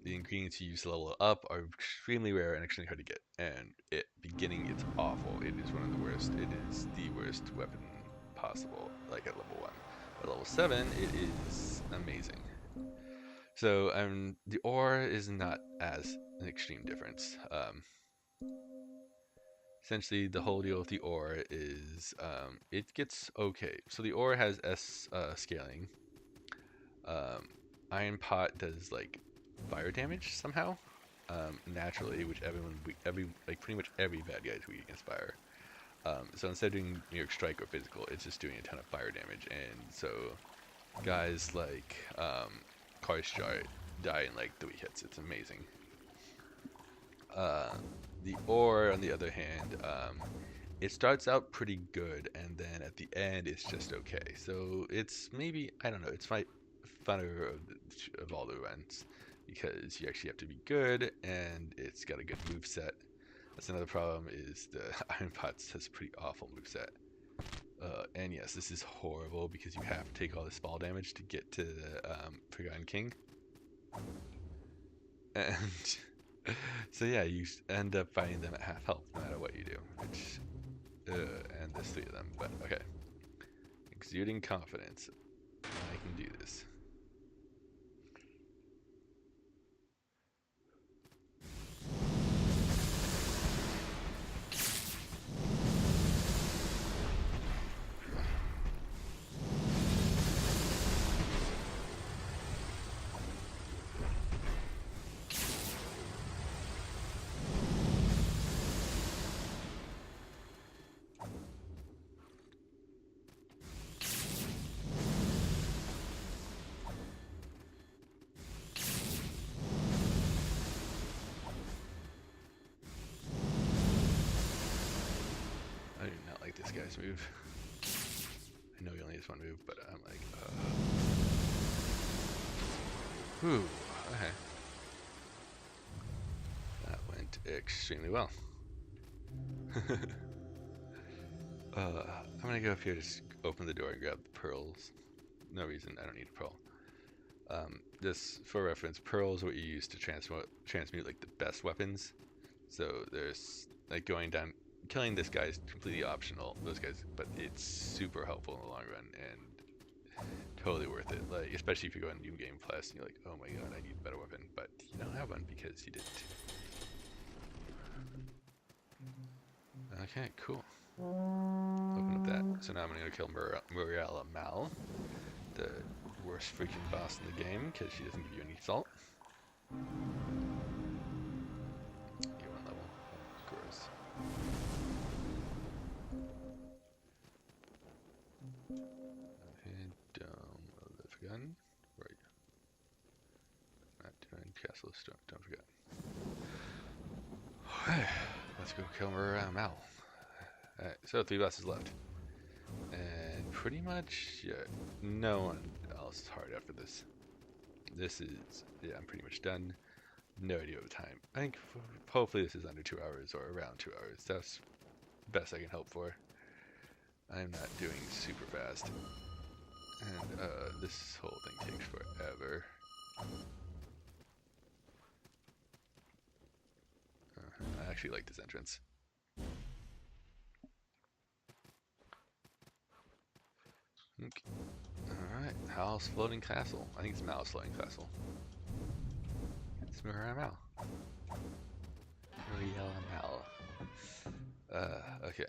the ingredients you use to level it up are extremely rare and extremely hard to get. And at beginning, it's awful. It is one of the worst. It is the worst weapon possible. Like at level 1, at level 7, it is amazing. So the ore is not as an extreme difference. Essentially, the whole deal with the ore is it gets okay. So the ore has S scaling. Um, Iron Pot does like fire damage somehow, naturally, which like pretty much every bad guy is weak against fire. So instead of doing New York Strike or physical, it's just doing a ton of fire damage, and so guys like Karstjar die in like 3 hits. It's amazing. The ore, on the other hand, it starts out pretty good, and then at the end, it's just okay. So it's maybe, I don't know, it's my funner of all the runs because you actually have to be good, and it's got a good move set. That's another problem is the Iron Pots has a pretty awful move set. And yes, this is horrible because you have to take all this fall damage to get to the Forgotten King. And so yeah, you end up fighting them at half health no matter what you do. Which, and there's 3 of them, but okay. Exuding confidence. I can do this. I do not like this guy's move. I know he only has 1 move, but I'm like, whew, okay. That went extremely well. I'm gonna go up here to open the door and grab the pearls. No reason, I don't need a pearl. Just for reference, pearls are what you use to transmute like the best weapons. So there's like going down, killing this guy is completely optional. Those guys, but it's super helpful in the long run and totally worth it. Like especially if you go on New Game Plus and you're like, oh my god, I need a better weapon, but you don't have one because you didn't. Okay, cool. Open up that. So now I'm gonna kill Muriela Mal, the worst freaking boss in the game because she doesn't give you any salt. Get 1 level. Gross. And the gun. Right. Not doing Castle of Stone. Don't forget. Okay, let's go kill Mal. Alright, so 3 bosses left. And pretty much, yeah, no one else is hard after this. This is, yeah, I'm pretty much done. No idea of the time. I think hopefully this is under 2 hours or around 2 hours. That's the best I can hope for. I'm not doing super fast. And this whole thing takes forever. I actually like this entrance. Okay. Alright, Hal's Floating Castle. I think it's Mal's Floating Castle. It's Muriela Mal. Okay.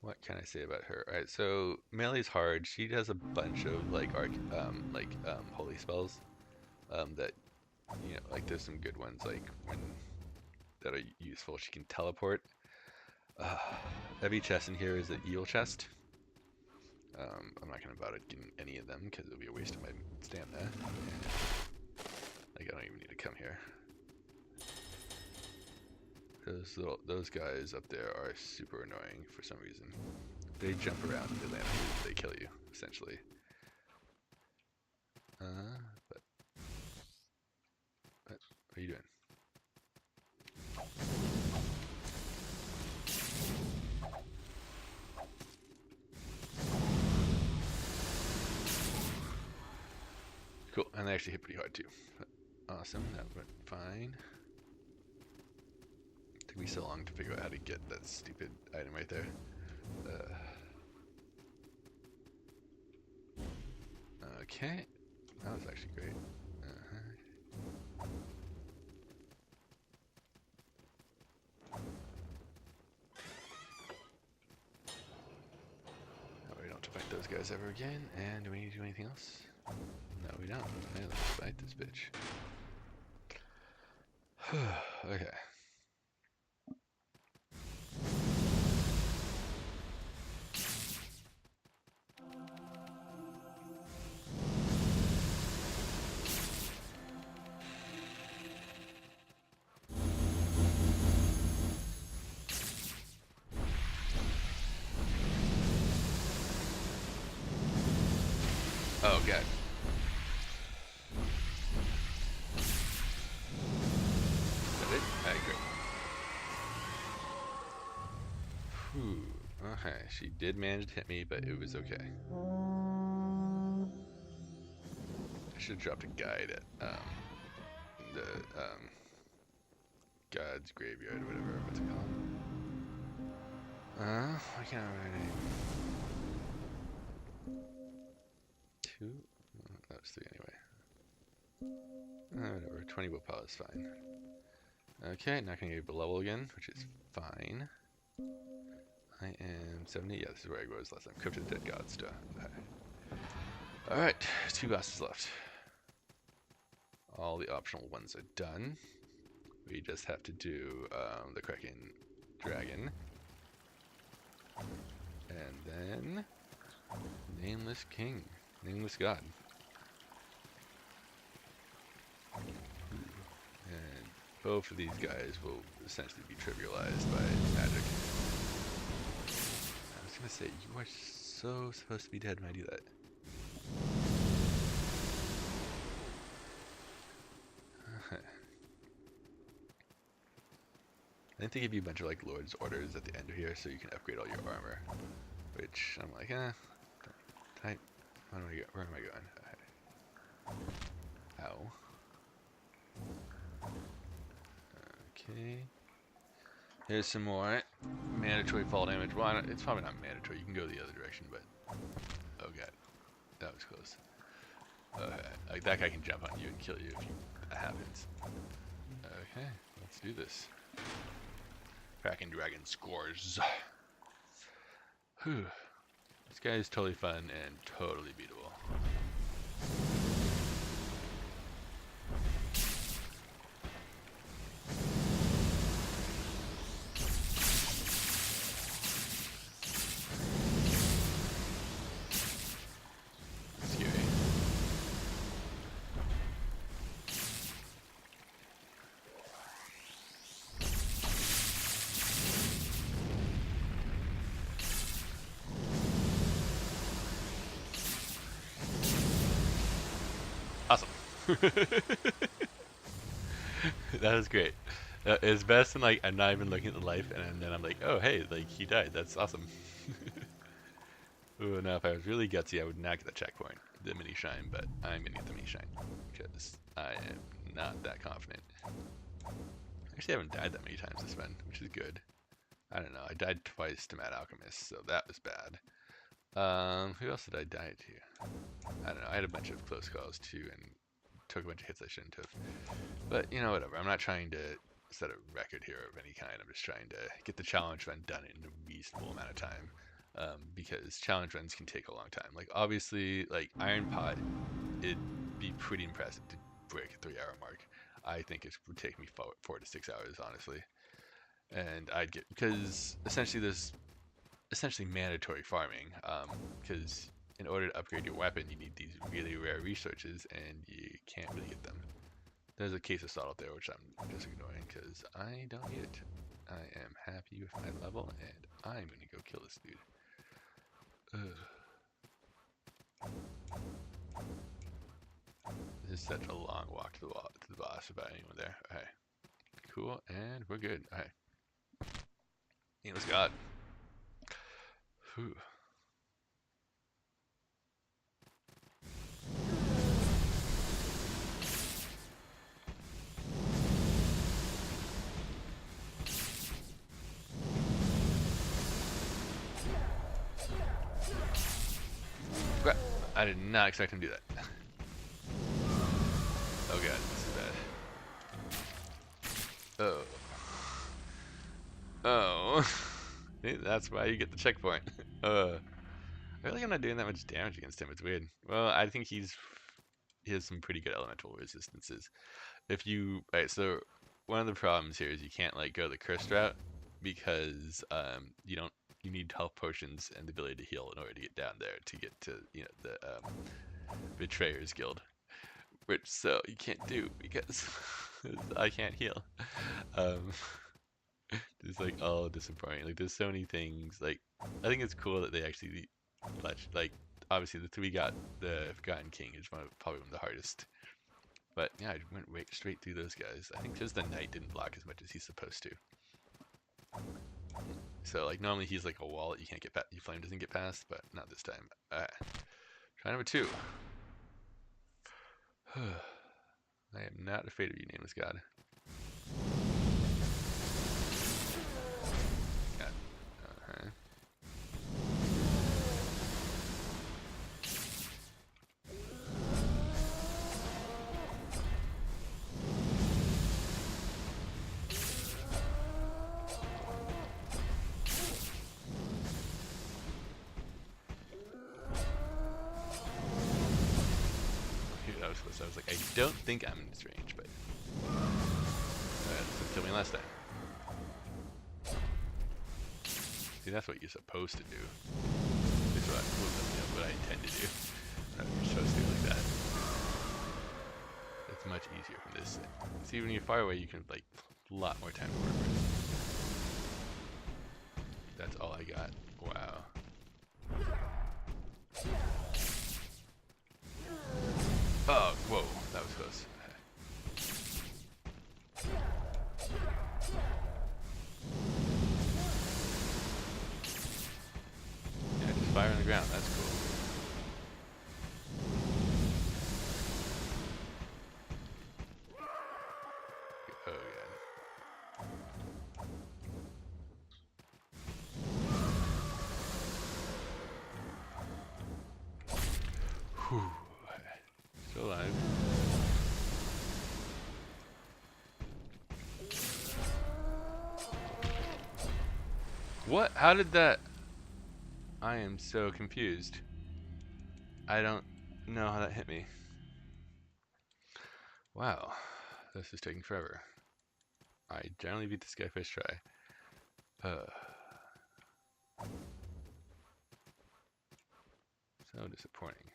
What can I say about her? Alright, so Melee's hard. She does a bunch of like holy spells. That you know, like there's some good ones like that are useful. She can teleport. Every chest in here is an eel chest. I'm not gonna bother getting any of them because it'll be a waste of my stamina. Like I don't even need to come here. those guys up there are super annoying for some reason. They jump around and they land on you, they kill you, essentially. But what are you doing? Cool, and they actually hit pretty hard too. But awesome, that went fine. It took me so long to figure out how to get that stupid item right there. Okay, that was actually great. Now we don't have to fight those guys ever again. And do we need to do anything else? No, we don't. Okay, let's fight this bitch. Okay. Oh, God. Is that it? Alright, great. Whew. Okay, she did manage to hit me, but it was okay. I should have dropped a guide at the God's Graveyard or whatever. What's it called? I can't remember. Two? That was three anyway. Whatever, 20 willpower is fine. Okay, not gonna get a level again, which is fine. I am 70. Yeah, this is where I was last time. Crypt of the Dead God stuff. Okay. Alright, 2 bosses left. All the optional ones are done. We just have to do the Kraken Dragon. And then Nameless King. Nameless God. And both of these guys will essentially be trivialized by magic. I was gonna say, you are so supposed to be dead when I do that. I think they give you a bunch of like Lord's Orders at the end of here so you can upgrade all your armor. Which I'm like, where am I going? Ow. Okay. Here's some more mandatory fall damage. Well, it's probably not mandatory. You can go the other direction, but oh god, that was close. Okay, like that guy can jump on you and kill you if that happens. Okay, let's do this. Kraken Dragon scores. Whew. This guy is totally fun and totally beatable. Awesome. That was great. It's best when like I'm not even looking at the life, and then I'm like, oh hey, like he died. That's awesome. Ooh, now if I was really gutsy, I would not get the checkpoint, the mini shine, but I'm gonna get the mini shine because I am not that confident. Actually, I haven't died that many times this run, which is good. I don't know. I died twice to Mad Alchemist, so that was bad. Who else did I die to? I don't know. I had a bunch of close calls too, and took a bunch of hits I shouldn't have. But you know, whatever. I'm not trying to set a record here of any kind. I'm just trying to get the challenge run done in a reasonable amount of time. Because challenge runs can take a long time. Like obviously, like Iron Pot, it'd be pretty impressive to break a 3-hour mark. I think it would take me 4 to 6 hours, honestly. And I'd get, because essentially there's essentially mandatory farming, because in order to upgrade your weapon, you need these really rare resources, and you can't really get them. There's a case of salt up there, which I'm just ignoring because I don't need it. I am happy with my level, and I'm gonna go kill this dude. Ugh. This is such a long walk to the boss without anyone there. Okay, cool, and we're good. Okay, Neil's God. Whew. Crap. I did not expect him to do that. Oh god, this is bad. Oh. Oh. That's why you get the checkpoint. I feel like I'm not doing that much damage against him. It's weird. Well, I think he has some pretty good elemental resistances. If you right, so one of the problems here is you can't like go the cursed route because you need health potions and the ability to heal in order to get down there to get to the Betrayers Guild, which so you can't do because I can't heal. Um, it's like all disappointing. Like there's so many things. Like I think it's cool that they actually like obviously we got the Forgotten King is probably one of the hardest. But yeah, I went straight through those guys. I think because the knight didn't block as much as he's supposed to. So like normally he's like a wall that you can't get past, your flame doesn't get past, but not this time. Try number 2. I am not afraid of you, nameless god. God. I was like, I don't think I'm in this range, but this killed me last time. See, that's what you're supposed to do. That's what I intend to do. You're supposed to do like that. It's much easier from this. See, when you're far away, you can like a lot more time to work with. That's all I got. Wow. Oh, whoa, that was close. Yeah, just fire on the ground. That's cool. Oh, yeah. Whew. Still alive. What? How did that? I am so confused. I don't know how that hit me. Wow. This is taking forever. I generally beat this guy first try. So disappointing.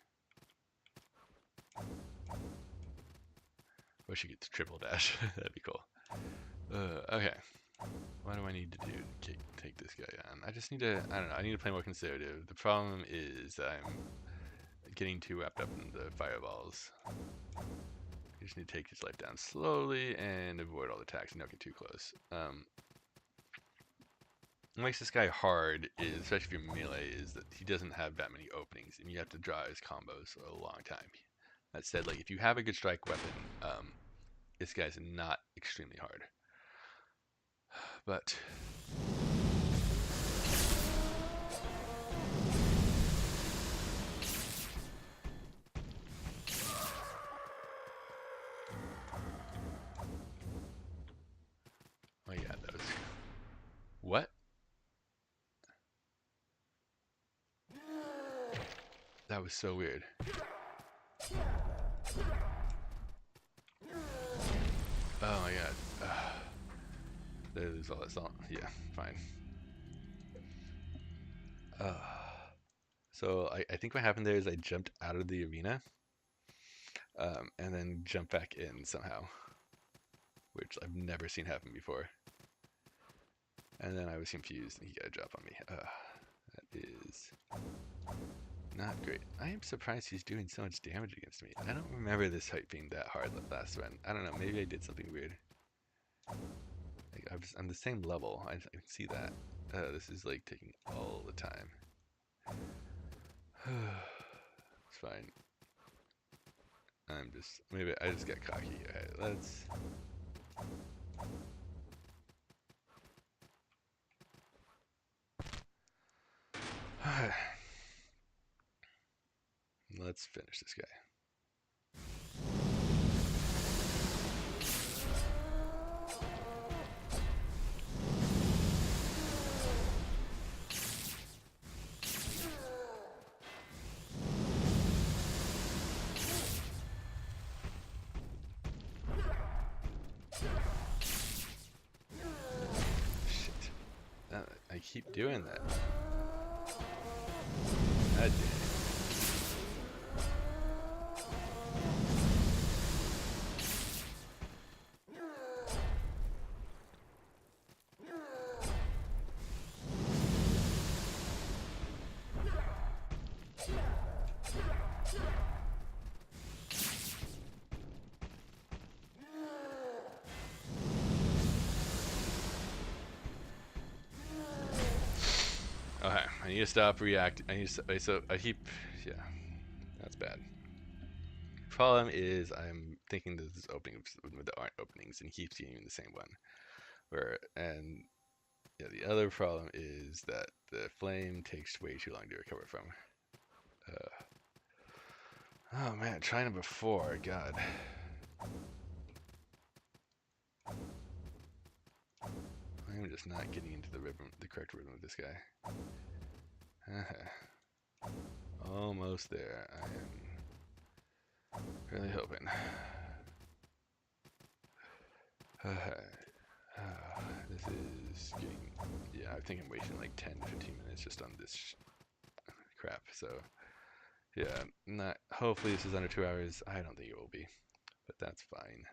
Wish you could triple dash. That'd be cool. Okay. What do I need to do to take this guy on? I just need to, I don't know, I need to play more conservative. The problem is that I'm getting too wrapped up in the fireballs. You just need to take his life down slowly and avoid all the attacks and don't get too close. What makes this guy hard, is, especially if you're melee, is that he doesn't have that many openings and you have to draw his combos for a long time. That said, like if you have a good strike weapon, this guy's not extremely hard. But oh yeah, that was what? That was so weird. Oh my god. There's all that salt. Yeah, fine. So I think what happened there is I jumped out of the arena and then jumped back in somehow. which I've never seen happen before. And then I was confused and he got a drop on me. That is not great. I am surprised he's doing so much damage against me. I don't remember this fight being that hard last run. I don't know, maybe I did something weird. Like, I'm the same level, I can see that. This is like taking all the time. It's fine. Maybe I just got cocky. Alright, let's... Let's finish this guy. Shit. I keep doing that. God damn. Okay, I need to stop reacting. I keep, yeah, that's bad. Problem is, I'm thinking that this opening with the aren't openings, and he keeps getting the same one. Yeah, the other problem is that the flame takes way too long to recover from. Oh man, try number 4, God. I'm just not getting into the correct rhythm of this guy. Almost there. I am really hoping. This is getting... Yeah, I think I'm wasting like 10 to 15 minutes just on this crap. So, yeah, hopefully this is under 2 hours. I don't think it will be, but that's fine.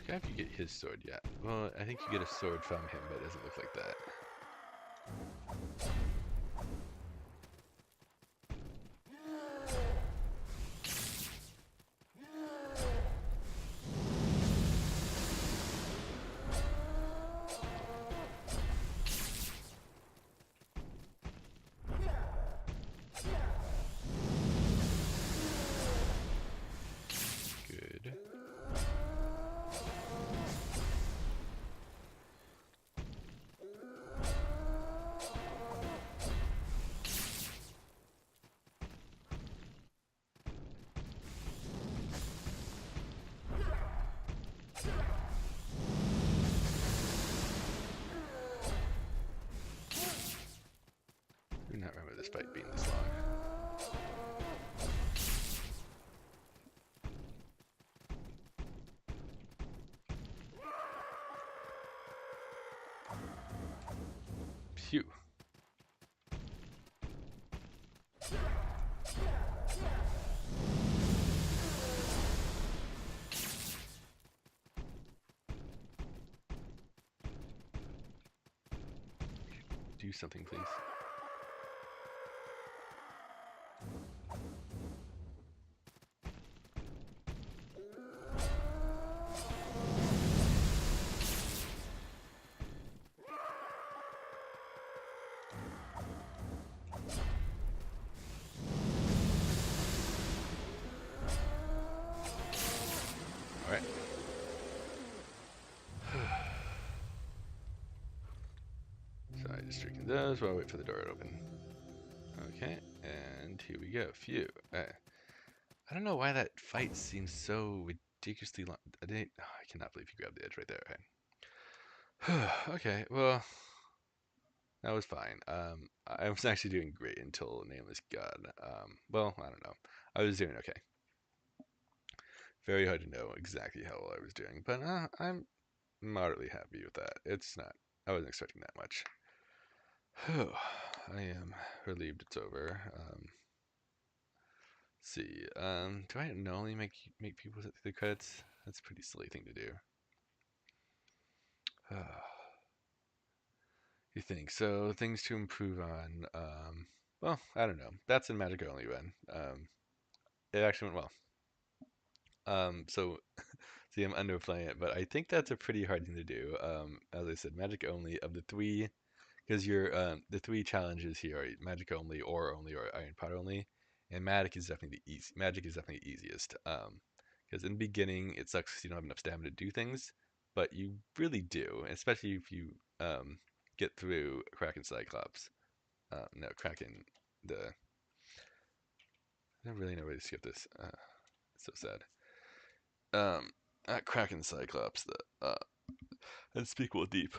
I have to get his sword yet. Well, I think you get a sword from him, but it doesn't look like that. Good. I do not remember this fight being this long. Phew. Do something, please. drinking those while I wait for the door to open. Okay, and here we go. Phew. I don't know why that fight seems so ridiculously long. I cannot believe he grabbed the edge right there. Okay. Okay, well, that was fine. I was actually doing great until Nameless God. Well, I don't know. I was doing okay. Very hard to know exactly how well I was doing, but I'm moderately happy with that. It's not. I wasn't expecting that much. I am relieved it's over. Let's see. Do I normally make people sit through the credits? That's a pretty silly thing to do. You think so? Things to improve on. Well, I don't know. That's in Magic Only then. It actually went well. So see, I'm underplaying it, but I think that's a pretty hard thing to do. As I said, Magic Only of the three, because you're the three challenges here are Magic Only, or Iron Pot Only, and Magic is definitely the easiest. Because in the beginning it sucks 'cause you don't have enough stamina to do things, but you really do, especially if you get through Kraken Cyclops. No, Kraken. I don't really know where to skip this. It's so sad. Not Kraken Cyclops. The Unspeakable Deep.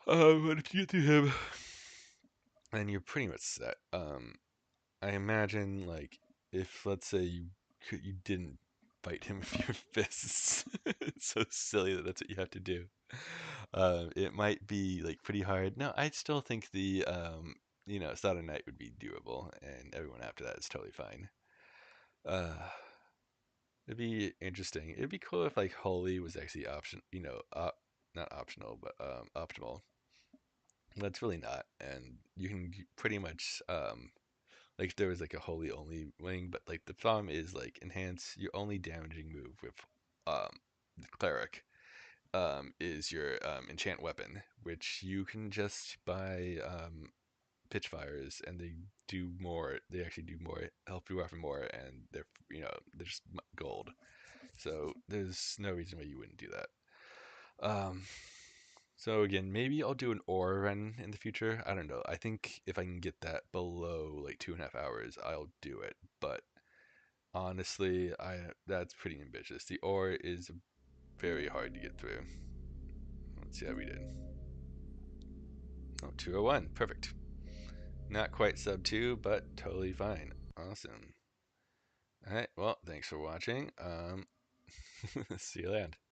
But if you get through him, then you're pretty much set. I imagine like if let's say you didn't fight him with your fists. It's so silly that that's what you have to do. It might be like pretty hard. No, I still think the Saturday Night would be doable, and everyone after that is totally fine. Uh, it'd be interesting. It'd be cool if like Holy was actually not optional, but optimal. That's really not, and you can pretty much like if there was like a Holy only wing, but like the problem is like enhance your only damaging move with um the cleric is your enchant weapon, which you can just buy pitch fires, and they do more. They actually do more, help your weapon more, and they're just gold. So there's no reason why you wouldn't do that. So again, maybe I'll do an ore run in the future. I don't know. I think if I can get that below like 2.5 hours, I'll do it. But honestly, I that's pretty ambitious. The ore is very hard to get through. Let's see how we did. Oh, 201. Perfect. Not quite sub 2, but totally fine. Awesome. Alright, well, thanks for watching. See you later.